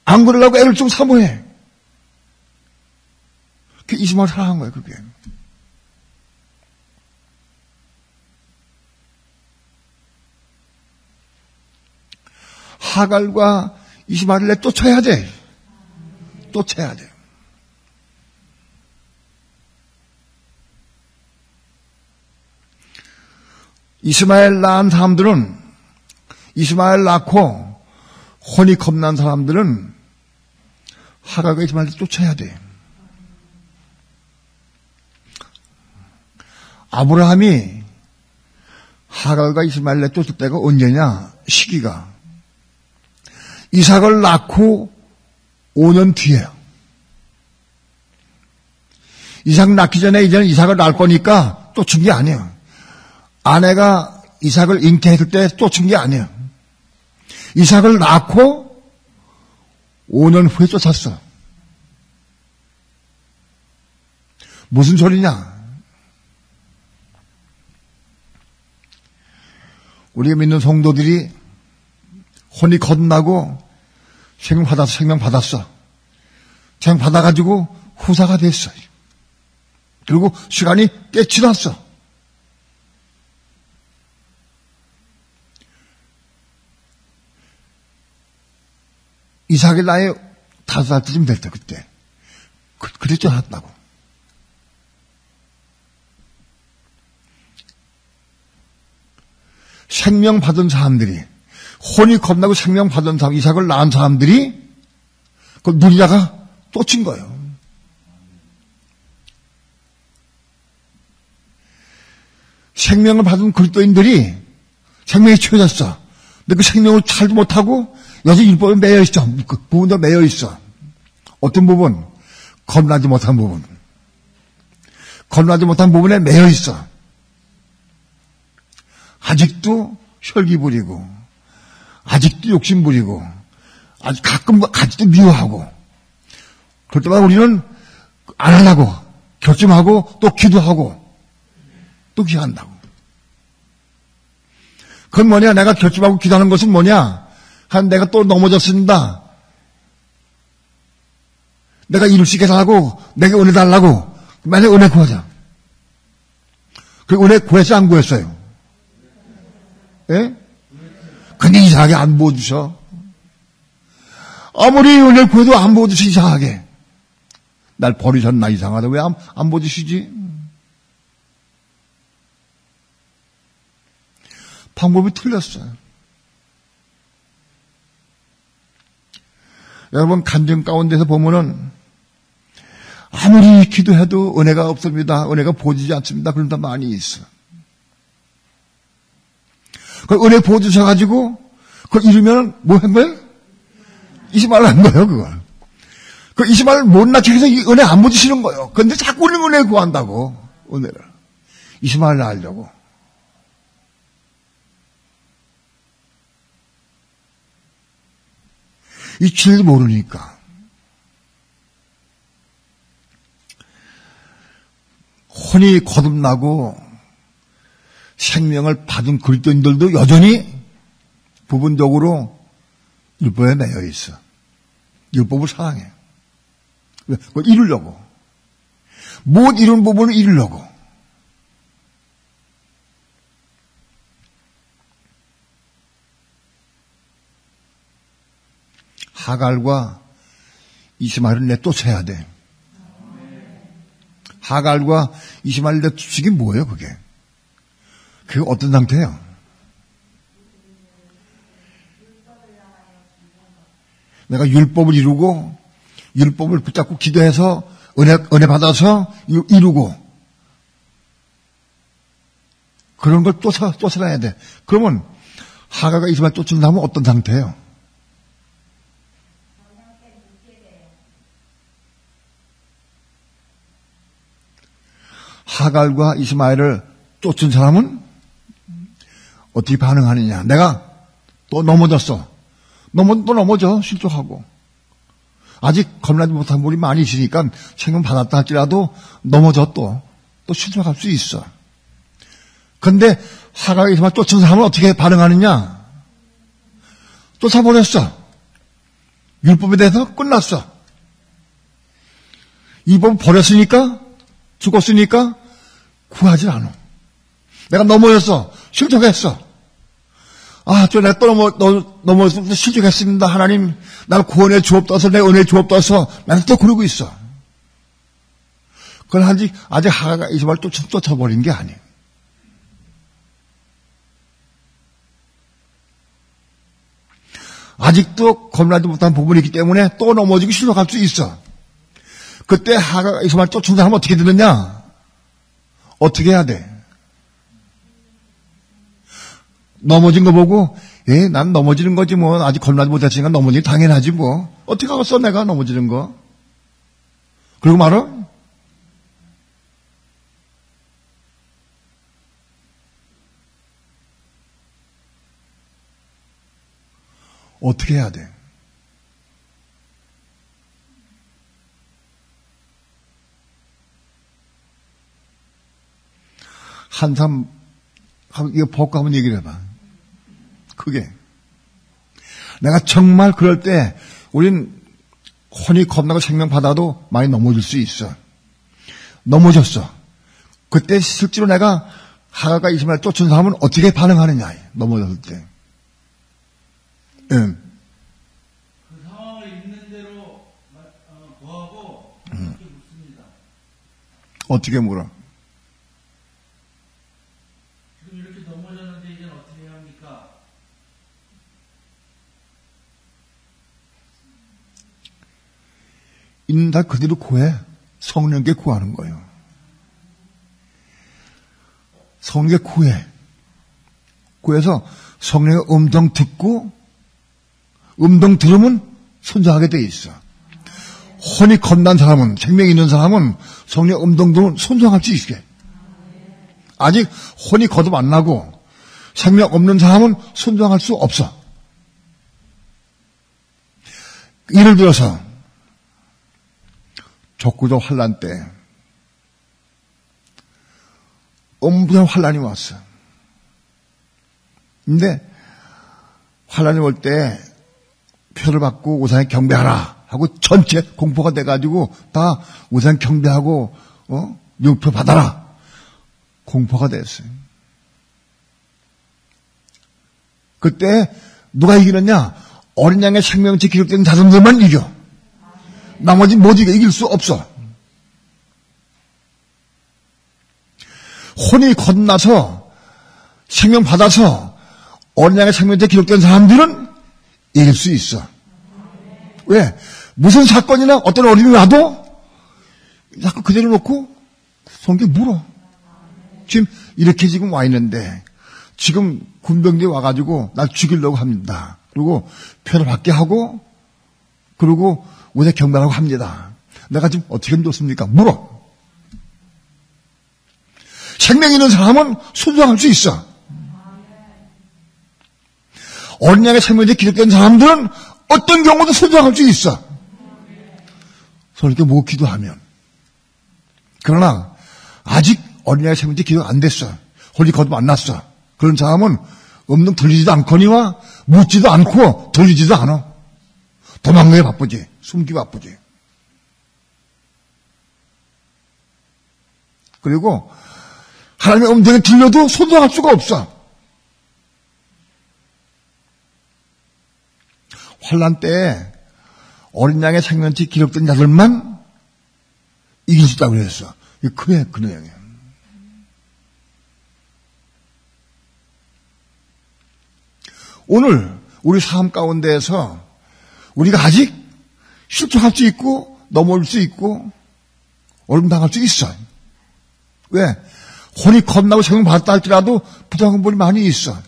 안 그러려고 애를 좀 사모해. 그게 이스마엘 사랑한 거예요, 그게. 하갈과 이스마엘을 내쫓아야 돼. 쫓아야 돼. 이스마엘 낳은 사람들은, 이스마엘 낳고 혼이 겁난 사람들은 하갈과 이스마엘을 쫓아야 돼. 아브라함이 하갈과 이스마엘을 쫓을 때가 언제냐? 시기가 이삭을 낳고 5년 뒤에요. 이삭 낳기 전에 이제는 이삭을 낳을 거니까 쫓은 게 아니에요. 아내가 이삭을 잉태했을 때 쫓은 게 아니에요. 이삭을 낳고 5년 후에 쫓았어. 무슨 소리냐? 우리가 믿는 성도들이 혼이 거듭나고 생명 받았어. 생명 받아가지고 후사가 됐어요. 그리고 시간이 꽤 지났어. 이삭이 나이 5살 때쯤 됐다, 그때. 그때 쫓았다고. 생명 받은 사람들이, 혼이 겁나고 생명 받은 사람, 이삭을 낳은 사람들이 그걸 누리다가 쫓은 거예요. 생명을 받은 그리스도인들이 생명이 채워졌어. 근데 그 생명을 살지 못하고 여전히 율법에 매여 있어. 그 부분도 매여 있어. 어떤 부분? 겁나지 못한 부분. 겁나지 못한 부분에 매여 있어. 아직도 혈기 부리고, 아직도 욕심 부리고, 아직 아직도 미워하고. 그럴 때마다 우리는 안 하려고, 결심하고, 또 기도하고, 또 기도한다고. 그건 뭐냐? 내가 결심하고 기도하는 것은 뭐냐? 내가 또 넘어졌습니다. 내가 이룰 수 있게 달라고, 내게 은혜 달라고, 만약에 은혜 구하자. 그 은혜 구했어요, 안 구했어요? 예? 근데 이상하게 안 부어주셔. 아무리 은혜를 구해도 안 부어주시, 이상하게. 날 버리셨나, 이상하다. 왜 안 부어주시지? 방법이 틀렸어요. 여러분 간증 가운데서 보면은 아무리 기도해도 은혜가 없습니다. 은혜가 보이지 않습니다. 그런 데 많이 있어. 그 은혜 보여주셔가지고 그걸 이루면 뭐 한 거예요? 이스마엘 한 거예요, 그걸. 그 이스마엘 못 낳게 해서 이 은혜 안 보여주시는 거예요. 근데 자꾸 우리는 은혜 구한다고, 은혜를. 이스마엘 낳으려고. 이 진리를 모르니까. 혼이 거듭나고 생명을 받은 그리스도인들도 여전히 부분적으로 율법에 매여 있어. 율법을 사랑해. 왜? 그걸 이루려고. 못 이룬 부분을 이루려고. 하갈과 이스마엘을 내쫓아야 돼. 하갈과 이스마엘을 내쫓기 뭐예요, 그게? 그게 어떤 상태예요? 내가 율법을 이루고, 율법을 붙잡고 기도해서 은혜 받아서 이루고, 그런 걸 쫓아내야 돼. 그러면 하갈과 이스마엘 쫓는다면 어떤 상태예요? 하갈과 이스마엘을 쫓은 사람은 어떻게 반응하느냐. 내가 또 넘어졌어. 또 넘어져. 실족하고. 아직 겁나지 못한 분이 많이 있으니까 생명 받았다 할지라도 넘어져 또 실족할 수 있어. 근데 하갈과 이스마엘 쫓은 사람은 어떻게 반응하느냐. 쫓아버렸어. 율법에 대해서 끝났어. 이 법 버렸으니까, 죽었으니까 구하지 않아. 내가 넘어졌어. 실족했어. 내가 또 넘어져서 실족했습니다. 하나님, 나를 구원해 주옵소서, 내 은혜 주옵소서. 나는 또 그러고 있어. 그건 아직 하갈과 이스마엘 쫓아버린 게 아니에요. 아직도 겁나지 못한 부분이 있기 때문에 또 넘어지고 실족할 수 있어. 그때 하갈과 이스마엘 쫓은 사람은 어떻게 되느냐? 어떻게 해야 돼? 넘어진 거 보고, 난 넘어지는 거지 뭐. 아직 겁나지 못했으니까 넘어지기 당연하지 뭐. 어떻게 하겠어, 내가 넘어지는 거. 그러고 말아? 어떻게 해야 돼? 한 사람, 이거 벗고 한번 얘기를 해봐. 그게. 내가 정말 그럴 때, 우린 혼이 겁나고 생명 받아도 많이 넘어질 수 있어. 넘어졌어. 그때 실제로 내가 하갈과 이스마엘 쫓은 사람은 어떻게 반응하느냐, 넘어졌을 때. 응. 그 상황을 있는 대로 구하고 이렇게 묻습니다. 어떻게 물어? 지금 이렇게 넘어졌는데 이제는 어떻게 해야 합니까? 있는 다 그대로 구해. 성령께 구하는 거예요. 성령께 구해. 구해서 성령의 음성 듣고 음성 들으면 순종하게 돼 있어. 혼이 겁난 사람은, 생명이 있는 사람은 성령의 음성 들으면 순종할 수 있게. 아직 혼이 거듭 안 나고 생명 없는 사람은 순종할 수 없어. 예를 들어서 적구적 환란 때 엄청난 환란이 왔어. 근데 환란이 올 때 표를 받고 우상에 경배하라 하고 전체 공포가 돼가지고 다 우상 경배하고 명표 받아라 공포가 됐어요. 그때 누가 이기느냐? 어린 양의 생명체 기록된 자손들만 이겨. 나머지 못 이길 수 없어. 혼이 건너서 생명 받아서 어린 양의 생명체 기록된 사람들은 이길 수 있어. 왜? 무슨 사건이나 어떤 어려움이 와도 자꾸 그대로 놓고 성경에 물어. 지금 이렇게 지금 와 있는데 지금 군병들이 와가지고 날 죽이려고 합니다. 그리고 표를 받게 하고 그리고 우리 경배하고 합니다. 내가 지금 어떻게 하면 좋습니까? 물어. 생명 있는 사람은 순종할 수 있어. 어린 양의 생명이 기록된 사람들은 어떤 경우도 순종할 수 있어. 서로 이렇게 못 기도하면. 그러나 아직 어린 양의 생명이 기록 안 됐어. 홀리 거듭 안 났어. 그런 사람은 없는 들리지도 않거니와 묻지도 않고 들리지도 않아. 도망가기 바쁘지. 숨기 바쁘지. 그리고 하나님의 음성이 들려도 순종할 수가 없어. 환난 때에 어린 양의 생명치 기록된 자들만 이길 수 있다고 그랬어. 이게 그 내용이야. 오늘 우리 삶 가운데에서 우리가 아직 실족할 수 있고 넘어올 수 있고 얼음당할 수 있어. 왜? 혼이 겁나고 생명 받았다 할지라도 부정한 많이 있어.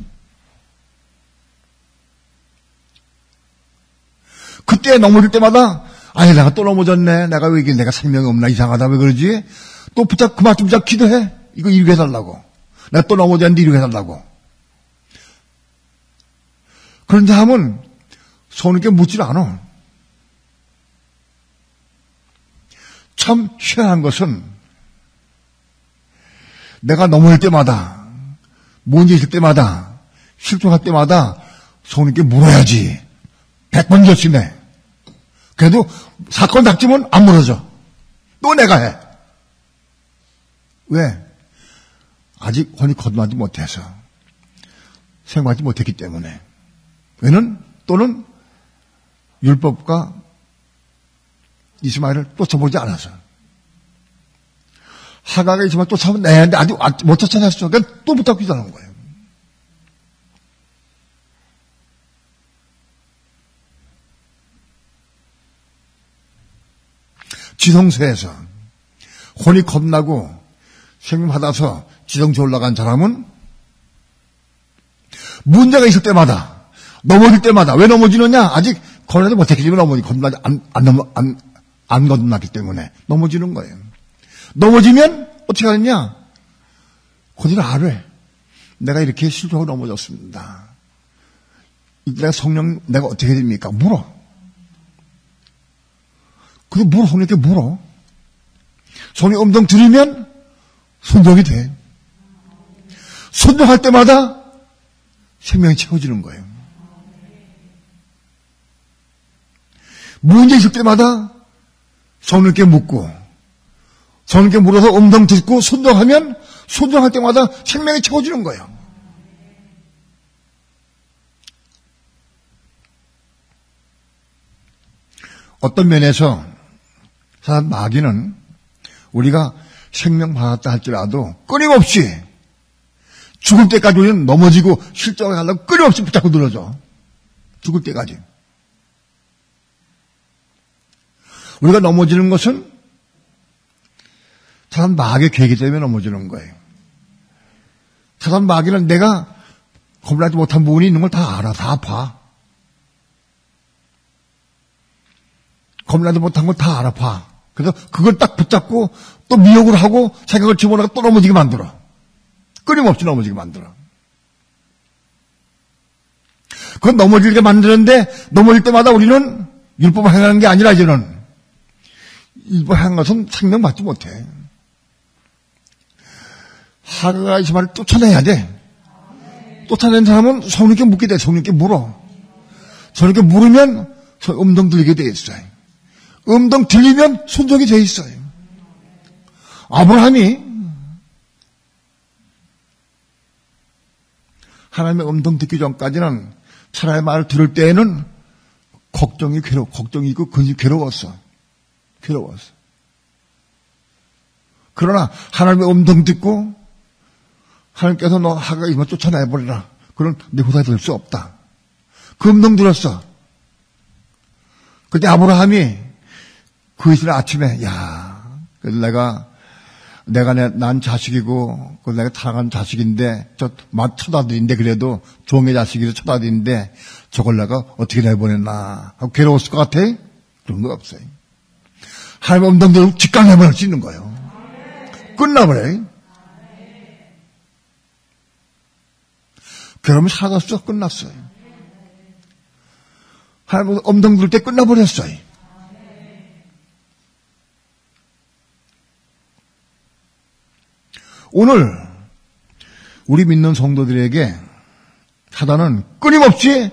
그때 넘어질 때마다 아니 내가 또 넘어졌네. 내가 왜 이게 내가 생명이 없나 이상하다 왜 그러지? 또 그만 좀 기도해. 이거 이루게 해달라고. 내가 또 넘어졌는데 이루게 해달라고. 그런 사람은 손에게 묻질 않아. 참 희한한 것은 내가 넘어질 때마다 문제 있을 때마다 실족할 때마다 손에게 물어야지. 100번 결심해. 그래도 사건 닥치면 안 물어져. 또 내가 해. 왜? 아직 혼이 거듭나지 못해서 생각하지 못했기 때문에. 왜는 또는 율법과 이스마엘을 쫓아보지 않아서. 하가가 이스마엘 쫓아내는데 아직 못 쫓아냈어. 그러니까 또 붙잡고 있다는 거예요. 지성소에서 혼이 겁나고 생명 받아서 지성소에 올라간 사람은 문제가 있을 때마다 넘어질 때마다 왜 넘어지느냐? 아직 거듭나지 못했기 때문에 겁나지 안 거듭났기 때문에 넘어지는 거예요. 넘어지면 어떻게 하느냐? 거듭을 알아. 내가 이렇게 실족하고 넘어졌습니다. 내가 성령 내가 어떻게 됩니까? 물어. 그리고 물어. 성령께 물어. 성령 음성 들으면 순종이 돼. 순종할 때마다 생명이 채워지는 거예요. 문제 있을 때마다 성령께 묻고 성령께 물어서 음성 듣고 순종하면 순종할 때마다 생명이 채워지는 거예요. 어떤 면에서 사람 마귀는 우리가 생명 받았다 할지라도 끊임없이 죽을 때까지 우리는 넘어지고 실족을 하려고 끊임없이 붙잡고 늘어져. 죽을 때까지. 우리가 넘어지는 것은 사람 마귀의 계기 때문에 넘어지는 거예요. 사람 마귀는 내가 겁나지 못한 부분이 있는 걸 다 알아. 다 봐. 겁나지 못한 걸 다 알아봐. 그래서 그걸 딱 붙잡고 또 미혹을 하고 생각을 집어넣고 또 넘어지게 만들어. 끊임없이 넘어지게 만들어. 그건 넘어지게 만드는데 넘어질 때마다 우리는 율법을 행하는 게 아니라 이제는 율법 행한 것은 생명받지 못해. 하가가 이스마엘을 쫓아내야 돼. 쫓아낸 사람은 성령께 묻게 돼. 성령께 물어. 성령께 물으면 음성 들리게 돼 있어요. 음성 들리면 순종이 돼 있어요. 아브라함이 하나님의 음성 듣기 전까지는 사람의 말을 들을 때에는 걱정이 있고 근심이 괴로웠어. 그러나 하나님의 음성 듣고 하나님께서 너 하가 이만 쫓아내버리라. 그럼 내 후사가 될 수 없다. 그 음성 들었어. 그때 아브라함이 그 이슬 아침에, 그래서 난 자식이고, 내가 사랑하는 자식인데, 쳐다드린데, 그래도 종의 자식이라 쳐다드린데, 저걸 내가 어떻게 내보냈나 하고 괴로웠을 것 같아? 그런 거 없어요. 하나님 엉덩이로 직강해버릴 수 있는 거예요. 끝나버려요. 괴로움이 사라졌어. 끝났어요. 하나님 엉덩이 들 때 끝나버렸어요. 오늘 우리 믿는 성도들에게 사단은 끊임없이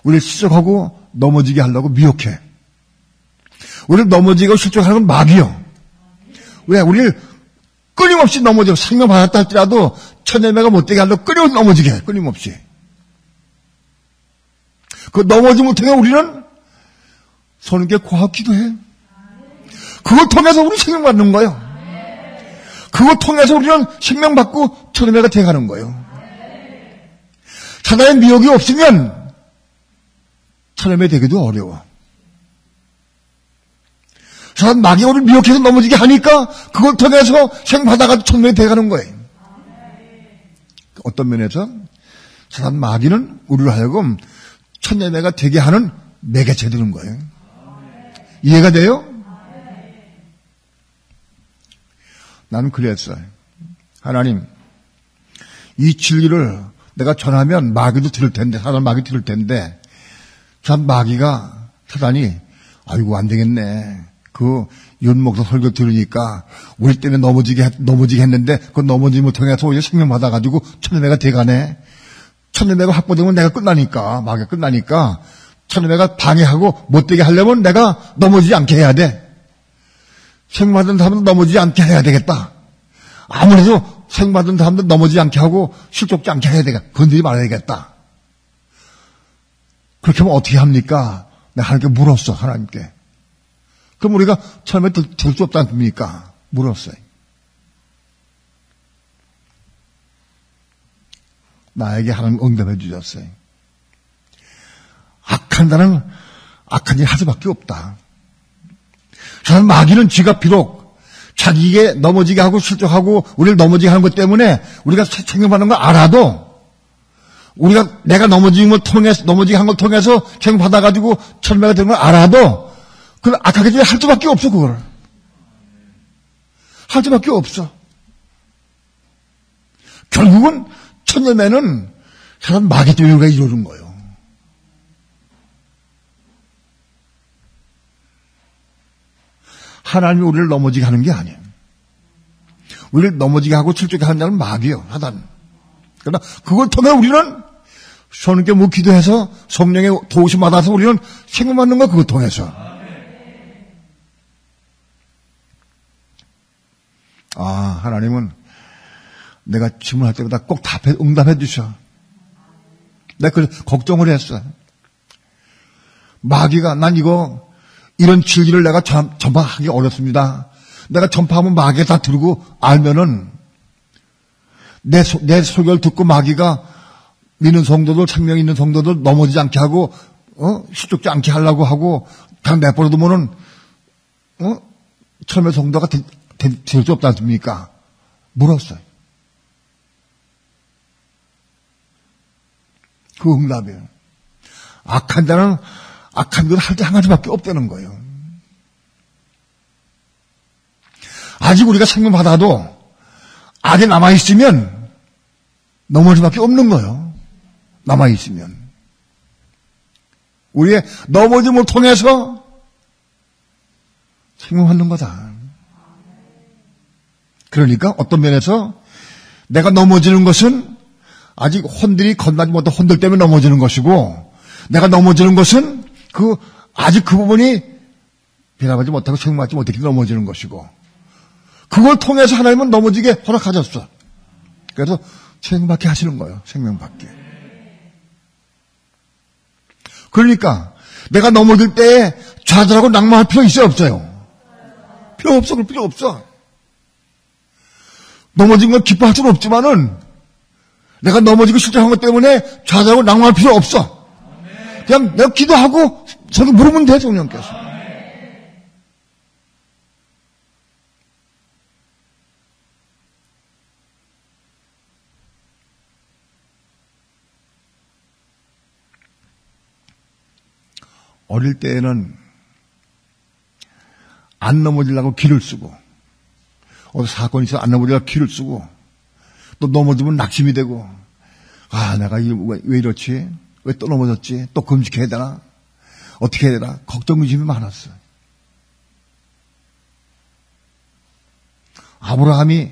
우리를 실족하고 넘어지게 하려고 미혹해. 우리를 넘어지고 실족하는 건 마귀요. 왜? 우리를 끊임없이 넘어지고 생명 받았다 할지라도 천여매가 못되게 하려고 끊임없이 넘어지게 해. 끊임없이. 그 넘어짐을 통해 우리는 손님께 고하고 기도해. 그걸 통해서 우리 생명 받는 거예요. 그걸 통해서 우리는 생명 받고 천여매가 돼가는 거예요. 사단의 미혹이 없으면 천여매 되기도 어려워. 사단 마귀가 우리를 미혹해서 넘어지게 하니까 그걸 통해서 생명 받아가지고 천여매 돼가는 거예요. 어떤 면에서 사단 마귀는 우리를 하여금 천여매가 되게 하는 매개체 되는 거예요. 이해가 돼요? 나는 그랬어요. 하나님, 이 진리를 내가 전하면 마귀도 들을 텐데, 사단 마귀 들을 텐데, 사단이, 아이고, 안 되겠네. 그, 윤목사 설교 들으니까, 우리 때문에 넘어지게 했는데, 그 넘어짐을 통해서 오히려 생명 받아가지고, 천여매가 돼가네. 천여매가 확보되면 내가 끝나니까, 마귀가 끝나니까, 천여매가 방해하고 못되게 하려면 내가 넘어지지 않게 해야 돼. 생받은 사람도 넘어지지 않게 해야 되겠다. 아무래도 생받은 사람도 넘어지지 않게 하고 실족지 않게 해야 되겠다. 건드리지 말아야 되겠다. 그렇게 하면 어떻게 합니까? 내가 하나님께 물었어, 하나님께. 그럼 우리가 처음에 들 수 없지 않습니까? 물었어요. 나에게 하나님 응답해 주셨어요. 악한 자는 악한 일 할 수밖에 없다. 저는 마귀는 지가 비록 자기에게 넘어지게 하고 실족하고 우리를 넘어지게 하는 것 때문에 우리가 책임받는 걸 알아도 내가 넘어지게 한 걸 통해서 책임받아가지고 천매가 되는 걸 알아도 그걸 악하게 할 수밖에 없어. 그걸 할 수밖에 없어. 결국은 천여매는 사람 마귀 때문에 이루어진 거예요. 하나님이 우리를 넘어지게 하는 게 아니에요. 우리를 넘어지게 하고 실족하게 하는 자는 마귀요, 사단. 그러나 그걸 통해 우리는 손님께 기도해서 성령의 도우심 받아서 우리는 생명 받는 거 그걸 통해서. 하나님은 내가 질문할 때마다 꼭 응답해 주셔. 내가 그 걱정을 했어. 마귀가 이런 진리를 내가 전파하기 어렵습니다. 내가 전파하면 마귀가 다 들고 알면은 내 설교를 듣고 마귀가 믿는 성도들, 생명 있는 성도들 넘어지지 않게 하고, 실족지 않게 하려고 하고, 그냥 내버려두면은, 처음에 성도가 될 수 없지 않습니까? 물었어요. 그 응답이에요. 악한 자는 악한 건 할 때 한 가지밖에 없다는 거예요. 아직 우리가 생명받아도 악이 남아있으면 넘어질 수밖에 없는 거예요. 남아있으면. 우리의 넘어짐을 통해서 생명받는 거다. 그러니까 어떤 면에서 내가 넘어지는 것은 아직 혼들이 건너지 못한 혼들 때문에 넘어지는 것이고 내가 넘어지는 것은 아직 그 부분이 변화하지 못하고 생명받지 못했기 때문에 넘어지는 것이고 그걸 통해서 하나님은 넘어지게 허락하셨어. 그래서 생명받게 하시는 거예요. 생명받게. 그러니까 내가 넘어질 때에 좌절하고 낭망할 필요 있어요? 없어요? 필요 없어. 그럴 필요 없어. 넘어진 건 기뻐할 수는 없지만은 내가 넘어지고 실족한 것 때문에 좌절하고 낭망할 필요 없어. 그냥 내가 기도하고 저도 물으면 돼, 성령께서. 어릴 때에는 안 넘어지려고 기를 쓰고, 어디 사건이 있어 안 넘어지려고 기를 쓰고, 또 넘어지면 낙심이 되고, 아, 내가 왜 이렇지? 왜 또 넘어졌지? 또 금식해야 되나? 어떻게 해야 되나? 걱정, 의심이 많았어. 아브라함이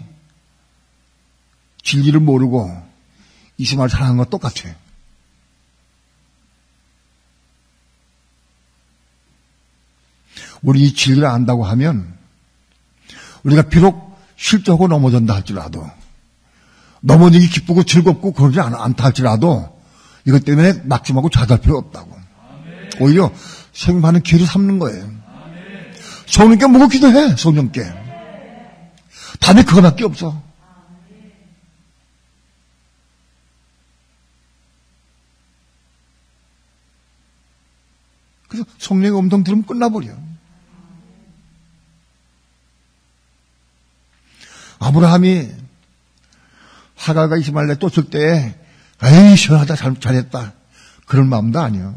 진리를 모르고 이스마엘 사랑한 건 똑같아. 우리 이 진리를 안다고 하면 우리가 비록 실족하고 넘어진다 할지라도 넘어지기 기쁘고 즐겁고 그러지 않다 할지라도 이것 때문에 낙심하고 좌절 필요 없다고. 오히려 생명하는 기회를 삼는 거예요. 성령께 뭐고 기도해. 성령께. 답이 그거밖에 없어. 그래서 성령의 음성 들으면 끝나버려. 아브라함이 하가가 이스마엘을 쫓을 때 에이 시원하다 잘했다 그런 마음도 아니야.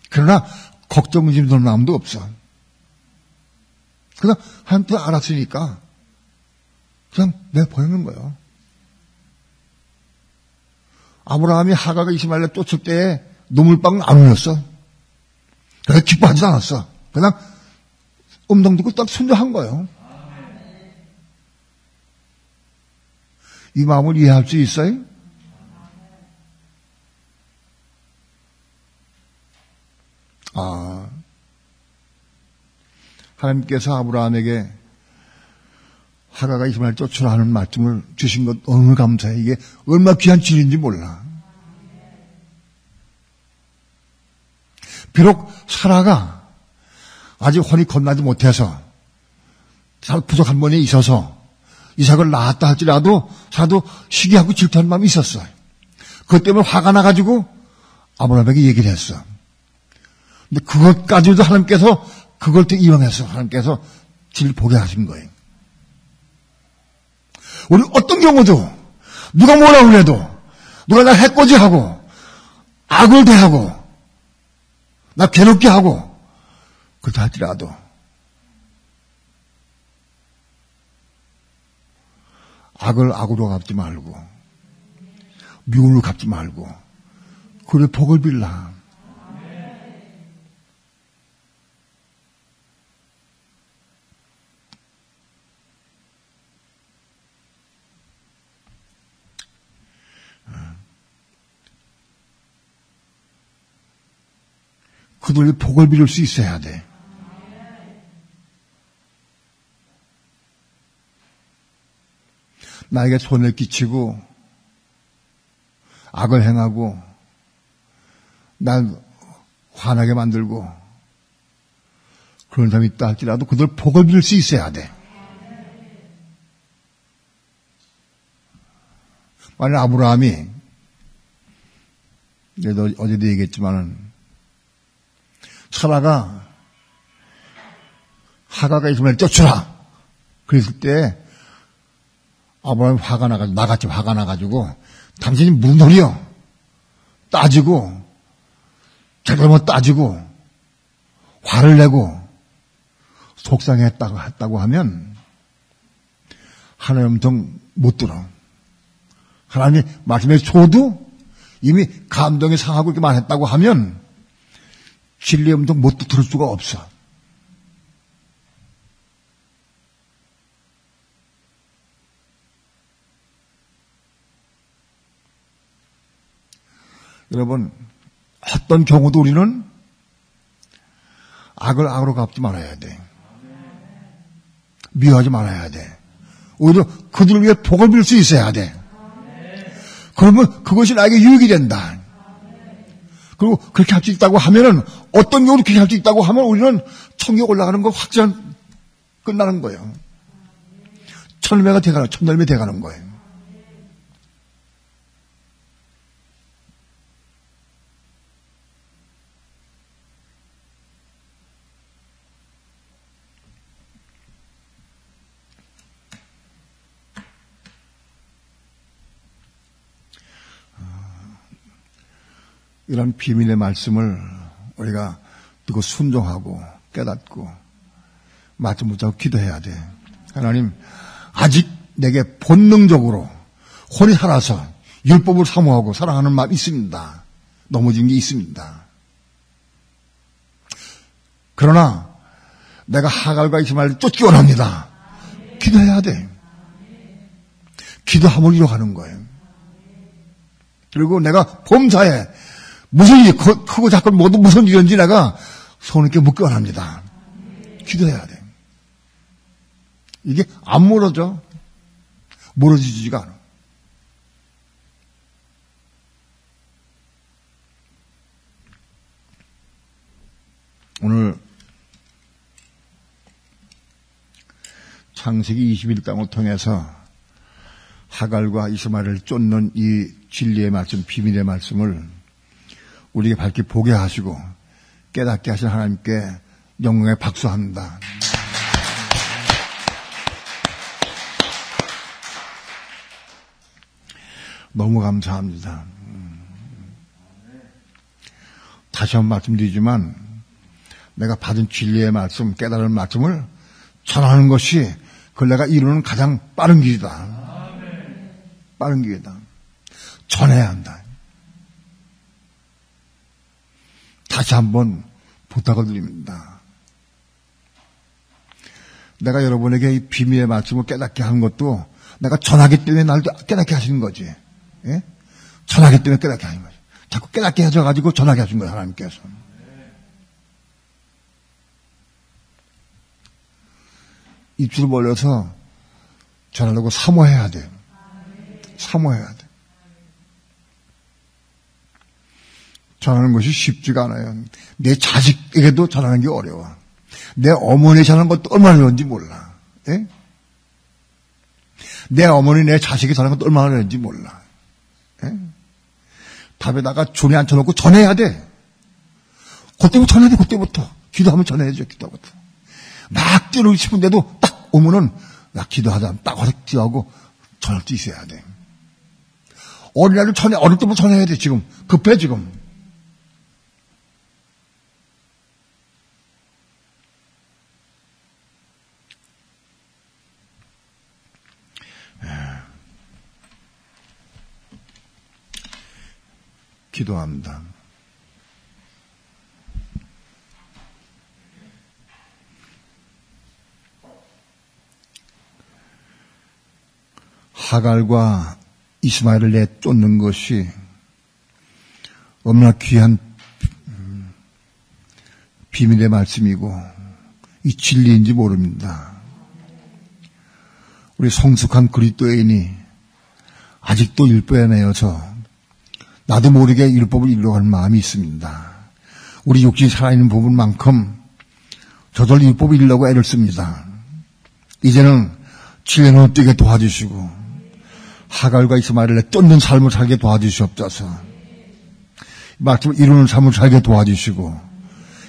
그러나 걱정 의심 드는 마음도 없어. 그냥 하나님도 알았으니까 그냥 내보내는 거예요. 아브라함이 하가가 이스마엘을 쫓을 때 눈물방울 안 흘렸어. 그래서 기뻐하지 않았어. 그냥 음성 듣고 딱 순종한 거예요. 이 마음을 이해할 수 있어요? 하나님께서 아브라함에게 하가가 이스마엘 쫓으라 하는 말씀을 주신 것 너무 감사해. 이게 얼마나 귀한 진리인지 몰라. 비록 사라가 아직 혼이 건나지 못해서 잘 부족한 분이 있어서 이삭을 낳았다 할지라도 사도 시기하고 질투하는 마음이 있었어요. 그것 때문에 화가 나가지고 아브라함에게 얘기를 했어. 근데 그것까지도 하나님께서 그걸 또 이용해서 하나님께서 진리를 보게 하신 거예요. 우리 어떤 경우도 누가 뭐라고 그래도 누가 나 해코지하고 악을 대하고 나 괴롭게 하고 그렇다 할지라도 악을 악으로 갚지 말고 미움을 갚지 말고 그래 복을 빌라. 그들이 복을 빌릴 수 있어야 돼. 나에게 손을 끼치고 악을 행하고 날 화나게 만들고 그런 사람이 있다 할지라도 그들 복을 빌릴 수 있어야 돼. 만약 아브라함이 내가 어제도 얘기했지만은 사라가 하가가 이스마엘 쫓으라 그랬을 때 아브라함이 화가 나가지고 나같이 화가 나가지고 당신이 무슨 소리요? 따지고 잘못 따지고 화를 내고 속상했다고 하면 하나님 엄청 못 들어. 하나님 말씀에 줘도 이미 감동이 상하고 이렇게 말했다고 하면 진리의 음성 못 들을 수가 없어. 여러분, 어떤 경우도 우리는 악을 악으로 갚지 말아야 돼. 미워하지 말아야 돼. 오히려 그들을 위해 복을 빌 수 있어야 돼. 그러면 그것이 나에게 유익이 된다. 그리고 그렇게 할 수 있다고 하면은 어떤 경우로 그렇게 할 수 있다고 하면 우리는 천국에 올라가는 거 확정 끝나는 거예요. 천열매 돼가는 거예요. 이런 비밀의 말씀을 우리가 듣고 순종하고 깨닫고 맞지 못하고 기도해야 돼. 하나님, 아직 내게 본능적으로 혼이 살아서 율법을 사모하고 사랑하는 마음이 있습니다. 넘어진 게 있습니다. 그러나 내가 하갈과 이스마엘을 쫓기 원합니다. 기도해야 돼. 기도함을 이뤄가는 거예요. 그리고 내가 범사에 무슨 일이 크고 작고 모두 무슨 일인지 내가 손 있게 묻기 원합니다. 기도해야 돼. 이게 안 멀어져. 멀어지지가 않아. 오늘 창세기 21장을 통해서 하갈과 이스마엘을 쫓는 이 진리의 말씀, 비밀의 말씀을 우리에게 밝게 보게 하시고 깨닫게 하신 하나님께 영광의 박수합니다. 너무 감사합니다. 다시 한번 말씀드리지만 내가 받은 진리의 말씀, 깨달은 말씀을 전하는 것이 그걸 내가 이루는 가장 빠른 길이다. 빠른 길이다. 전해야 한다. 다시 한번 부탁을 드립니다. 내가 여러분에게 이 비밀의 말씀을 깨닫게 하는 것도 내가 전하기 때문에 날 깨닫게 하시는 거지. 예? 전하기 때문에 깨닫게 하는 거지. 자꾸 깨닫게 해줘가지고 전하게 하신 거예요, 하나님께서. 입술을 벌려서 전하려고 사모해야 돼요. 사모해야 돼. 전하는 것이 쉽지가 않아요. 내 자식에게도 전하는 게 어려워. 내 어머니 전하는 것도 얼마나 어려운지 몰라. 예? 내 어머니, 내 자식이 전하는 것도 얼마나 어려운지 몰라. 예? 밥에다가 종이 앉혀놓고 전해야 돼. 그때부터 전해야 돼, 그때부터. 기도하면 전해야죠, 기도부터. 막 뛰고 싶은데도 딱 오면은, 야, 기도하자. 딱 기도하고 전할 수 있어야 돼. 어린아이를 어릴 때부터 전해야 돼, 지금. 급해, 지금. 기도합니다. 하갈과 이스마엘을 내쫓는 것이 얼마나 귀한 비밀의 말씀이고 이 진리인지 모릅니다. 우리 성숙한 그리스도인이 아직도 율법에 매여서 나도 모르게 율법을 이루려고 하는 마음이 있습니다. 우리 육신이 살아있는 부분만큼 저절 율법을 이루려고 애를 씁니다. 이제는 진리는 뛰게 도와주시고 하갈과 이스마엘을 쫓는 삶을 살게 도와주시옵소서. 말씀을 이루는 삶을 살게 도와주시고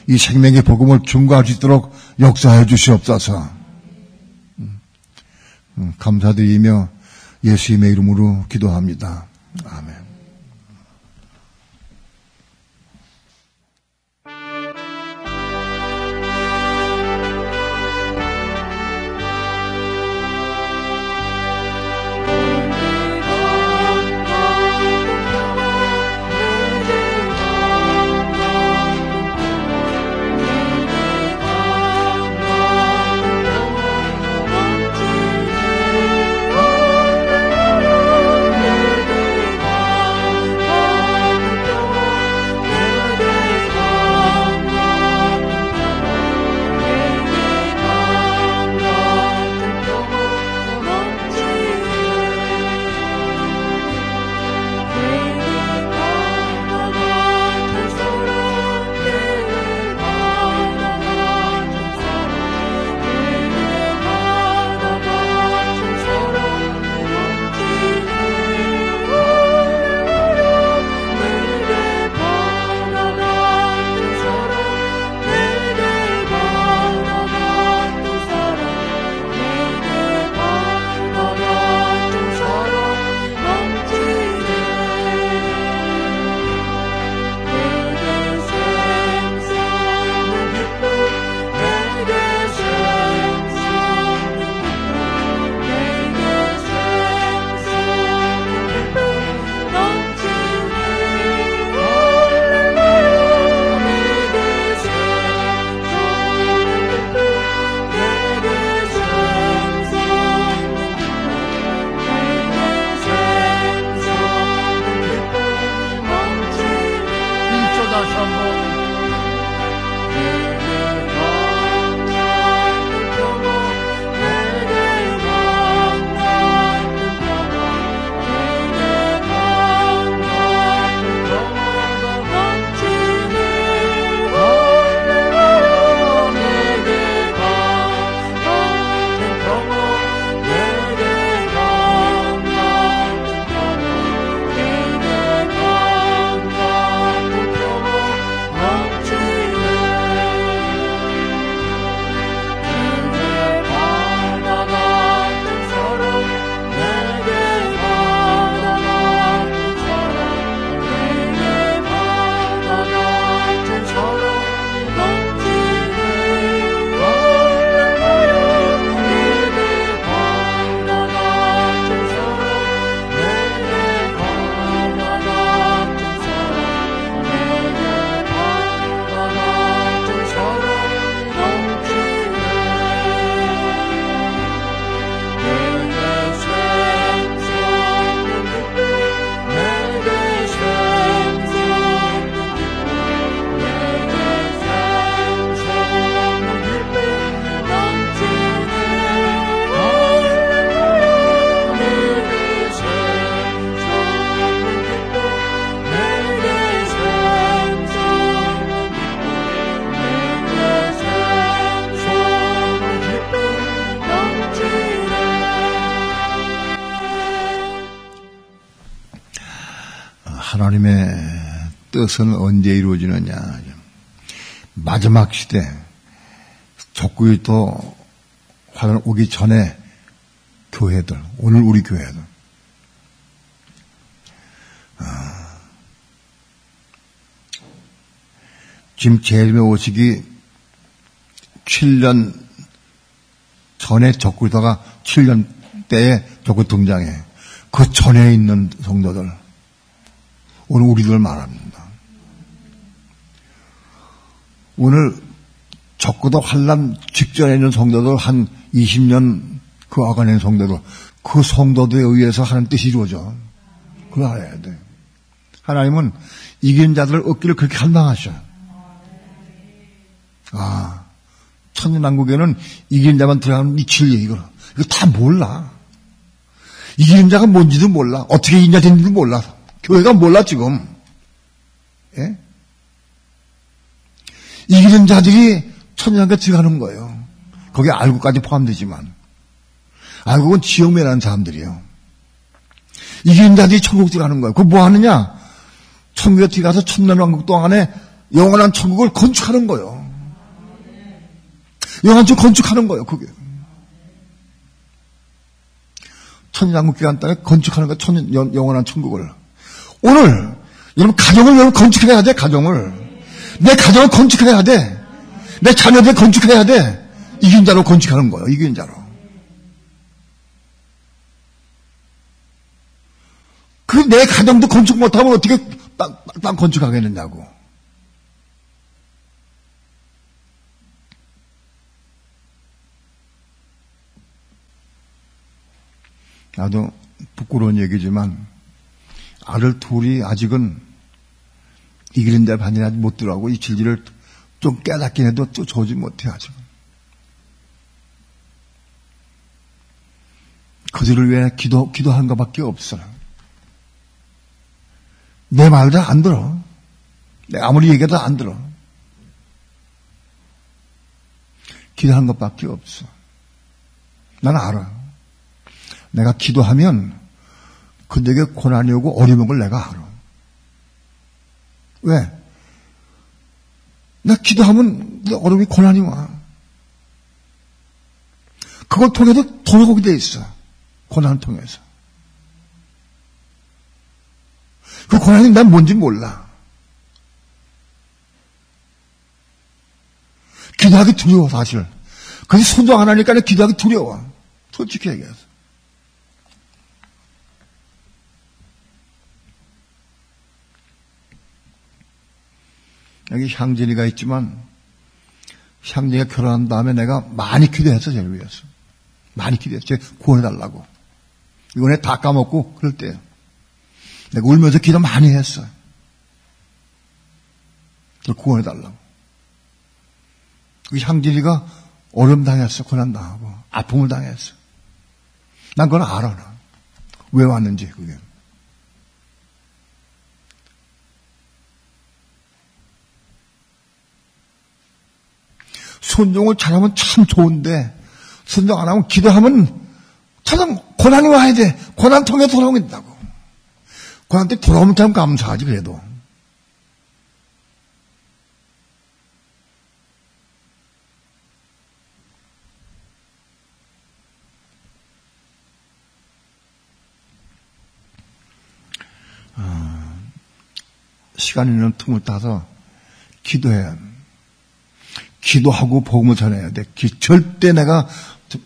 이 생명의 복음을 증거할 수 있도록 역사해 주시옵소서. 감사드리며 예수님의 이름으로 기도합니다. 아멘. 하나님의 뜻은 언제 이루어지느냐. 마지막 시대, 적그리스도 환란 오기 전에 교회들, 오늘 우리 교회들. 지금 제일의 오시기 7년 전에 적그리스도가 7년 때에 적그리스도 등장해. 그 전에 있는 성도들, 오늘 우리들 말합니다. 오늘 적그리스도 환란 직전에 있는 성도들 한 20년 그 아간에 있는 성도들, 그 성도들에 의해서 하는 뜻이 이루어져. 그거 알아야 돼. 하나님은 이긴 자들을 얻기를 그렇게 갈망하셔. 천년왕국에는 이기는 자만 들어가는 이 진리, 이거 다 몰라. 이기는 자가 뭔지도 몰라. 어떻게 이기는 자 되는지도 몰라. 교회가 몰라, 지금. 예? 이기는 자들이 천년왕국에 들어가는 거예요. 거기에 알고까지 포함되지만. 알고는 지역매라는 사람들이에요. 이기는 자들이 천국 들어가는 거예요. 그거 뭐 하느냐? 천국에 들어가서 천년왕국 동안에 영원한 천국을 건축하는 거예요. 영원한 천국 건축하는 거예요, 그게. 천년왕국 기간 동안에 건축하는 거예요, 영원한 천국을. 오늘, 여러분, 가정을 여러분 건축해야 돼, 가정을. 내 가정을 건축해야 돼. 내 자녀들 건축해야 돼. 이긴 자로 건축하는 거예요, 이긴 자로. 그 내 가정도 건축 못하면 어떻게 땅 건축하겠느냐고. 나도 부끄러운 얘기지만 아들 둘이 아직은 이기는 자 반이 아직 못 들어가고 이 진리를 좀 깨닫긴 해도 또 좋지 못해 아직. 그들을 위해 기도한 것밖에 없어. 내 말도 안 들어. 내가 아무리 얘기해도 안 들어. 기도한 것밖에 없어. 난 알아. 내가 기도하면 그들에게 고난이 오고 어려운 걸 내가 알아. 왜? 내가 기도하면 어려움이 고난이 와. 그걸 통해서 돌아오게 돼 있어. 고난을 통해서. 그 고난이 난 뭔지 몰라. 기도하기 두려워, 사실. 그래서 순종 안 하니까 기도하기 두려워. 솔직히 얘기해서. 여기 향진이가 있지만, 향진이가 결혼한 다음에 내가 많이 기도했어, 쟤를 위해서. 많이 기도했어. 쟤 구원해달라고. 이번에 다 까먹고, 그럴 때요. 내가 울면서 기도 많이 했어. 구원해달라고. 그 향진이가 어려움 당했어. 고난 당하고. 아픔을 당했어. 난 그걸 알아. 나. 왜 왔는지, 그게. 순종을 잘하면 참 좋은데, 순종 안 하면 기도하면 참 고난이 와야 돼. 고난 통해 돌아오겠다고. 고난 때 돌아오면 참 감사하지, 그래도. 시간 있는 틈을 따서 기도해야 돼. 기도하고 복음을 전해야 돼. 절대 내가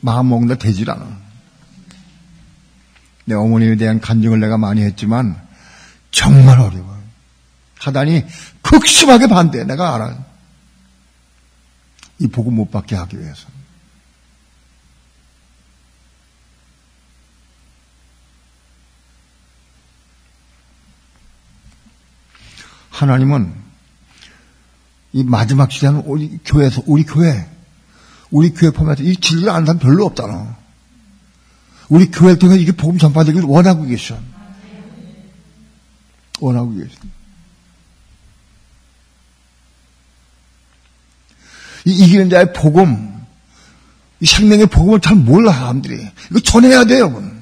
마음먹는다 되질 않아. 내 어머니에 대한 간증을 내가 많이 했지만 정말 어려워. 하다니 극심하게 반대해. 내가 알아. 이 복음 못 받게 하기 위해서. 하나님은 이 마지막 시대는 우리 교회에서, 우리 교회 포함해서 이 진리를 아는 사람 별로 없잖아. 우리 교회를 통해 이게 복음 전파되기를 원하고 계셔. 원하고 계셔. 이 이기는 자의 복음, 이 생명의 복음을 잘 몰라, 사람들이. 이거 전해야 돼요, 여러분.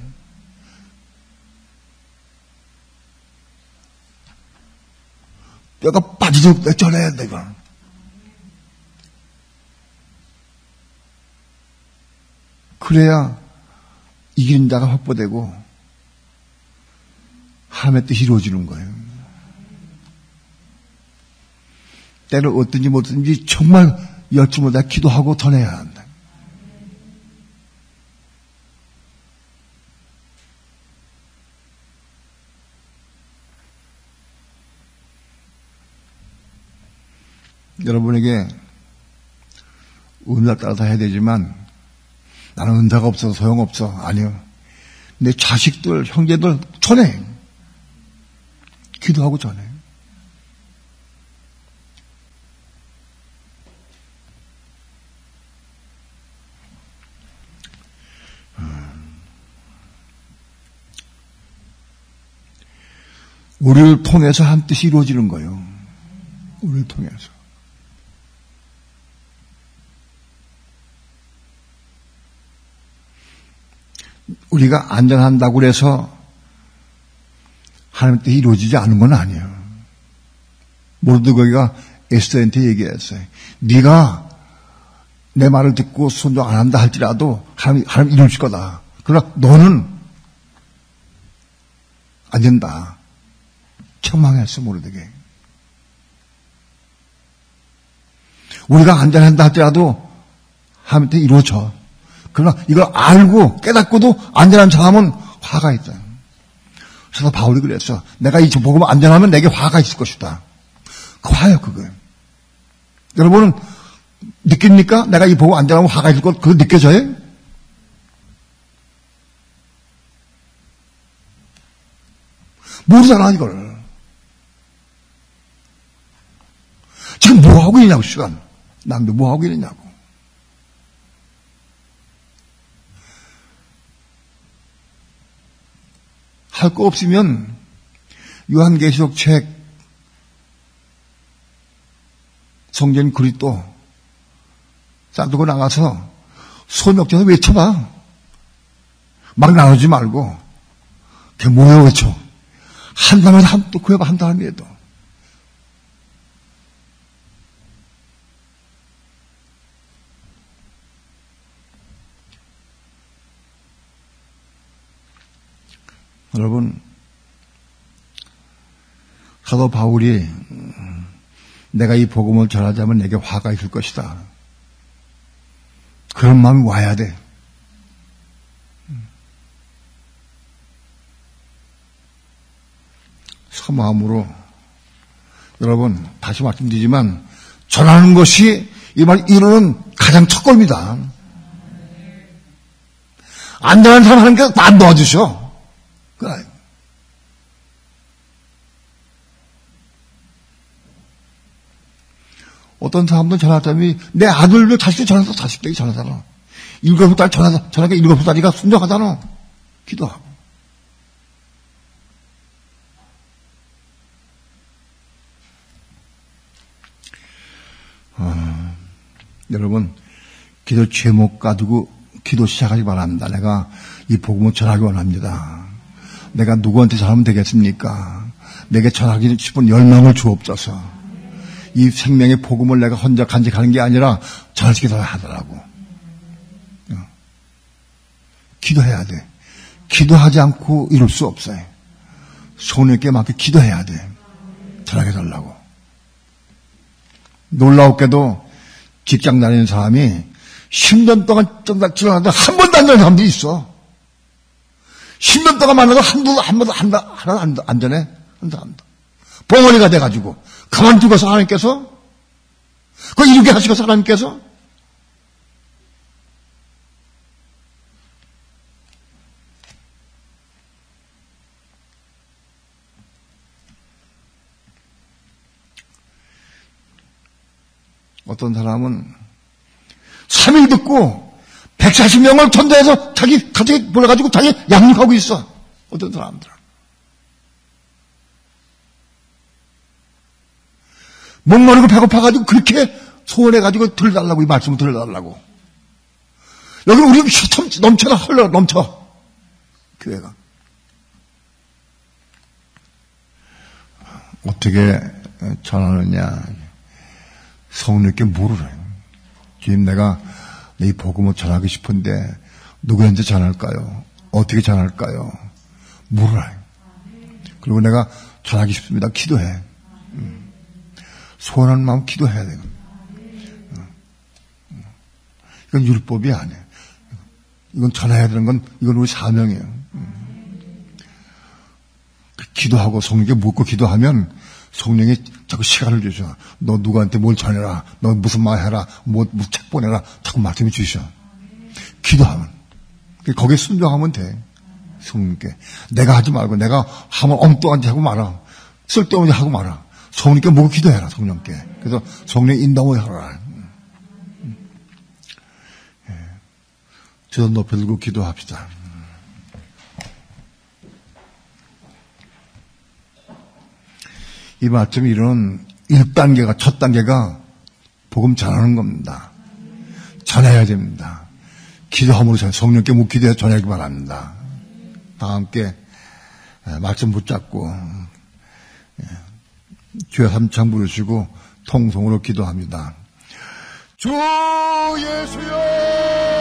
뼈가 빠지도록 전해야 돼, 이거. 그래야 이기는 자가 확보되고 하나님의 뜻이 이루어지는 거예요. 때는 어떤지 못든지 정말 열심으로 기도하고 전해야 한다. 여러분에게 은혜를 따라서 해야 되지만 나는 은사가 없어서 소용없어. 아니요. 내 자식들, 형제들 전해. 기도하고 전해. 우리를 통해서 한 뜻이 이루어지는 거예요. 우리를 통해서. 우리가 안전한다고 해서 하나님 뜻이 이루어지지 않은 건 아니에요. 모르드가이가 에스더한테 얘기했어요. 네가 내 말을 듣고 순종 안 한다 할지라도 하나님 이루실 거다. 그러나 너는 안 된다. 책망했어, 모르드게. 우리가 안전한다 할지라도 하나님 뜻이 이루어져. 그러나 이걸 알고 깨닫고도 안전한 사람은 화가 있다. 그래서 바울이 그랬어. 내가 이 복음을 안전하면 내게 화가 있을 것이다. 그 화예요, 그거예요. 여러분은 느낍니까? 내가 이 복음 안전하면 화가 있을 것, 그거 느껴져요? 모르잖아, 이걸. 지금 뭐 하고 있냐고, 시간. 남도 뭐 하고 있느냐고. 할 거 없으면 요한계시록 책, 성전 그리스도 싸두고 나가서 소명전에 외쳐봐. 막 나오지 말고 그게 뭐야 외쳐. 한 사람은 또 구해봐. 한 사람이라도. 여러분, 사도 바울이 내가 이 복음을 전하자면 내게 화가 있을 것이다. 그런 마음이 와야 돼. 사마음으로 여러분 다시 말씀드리지만 전하는 것이 이 말 이루는 가장 첫걸입니다. 안 되는 사람 하는 게 다 도와주셔. 어떤 사람들은 전하자면 내 아들도 자식도 전하서 자식들이 전하잖아. 7살 전하니까 7살이가 순종하잖아. 기도하고. 여러분, 기도 제목 가지고 기도 시작하기 바랍니다. 내가 이 복음을 전하기 원합니다. 내가 누구한테 전하면 되겠습니까? 내게 전하기 싶은 열망을 주옵소서. 이 생명의 복음을 내가 혼자 간직하는 게 아니라 전하시기도 하더라고. 기도해야 돼. 기도하지 않고 이룰 수 없어요. 손에게 맞게 기도해야 돼. 전하게 달라고. 놀라웠게도 직장 다니는 사람이 10년 동안 전하는데 한 번도 안 되는 사람도 있어. 10년 동안 만나도 하나도 안 전해. 한 사람도. 벙어리가 돼가지고. 가만두고서 하나님께서? 그거 이렇게 하시고서 하나님께서? 어떤 사람은 3일 듣고 140명을 전도해서 자기 가족이 불러가지고 자기 양육하고 있어. 어떤 사람들은. 목마르고 배고파가지고 그렇게 소원해가지고 들려달라고, 이 말씀을 들려달라고. 여기 우리 넘쳐나, 흘러 넘쳐. 교회가. 어떻게 전하느냐? 성령께 물으래. 주님, 내가 이 복음을 전하고 싶은데 누구한테 전할까요? 어떻게 전할까요? 물으라. 그리고 내가 전하기 싶습니다. 기도해. 소원하는 마음 기도해야 돼요. 이건 율법이 아니에요. 이건 전해야 되는 건 이건 우리 사명이에요. 기도하고 성령께 묻고 기도하면 성령이 자꾸 시간을 주셔. 너 누구한테 뭘 전해라. 너 무슨 말 해라. 뭐 책 보내라. 자꾸 말씀해 주셔. 기도하면. 거기에 순종하면 돼. 성령께. 내가 하지 말고 내가 하면 엉뚱한 짓 하고 말아. 쓸데없는 짓 하고 말아. 성령께 묻고 기도해라. 성령께. 그래서 성령 인도를 하라. 두 손 높이 들고 기도합시다. 이 말씀이 이런 1단계가, 첫 단계가 복음 전하는 겁니다. 전해야 됩니다. 기도함으로 성령께 묻고 기도해 전하기 바랍니다. 다 함께 말씀 붙잡고 주여 삼창 부르시고 통성으로 기도합니다. 주 예수여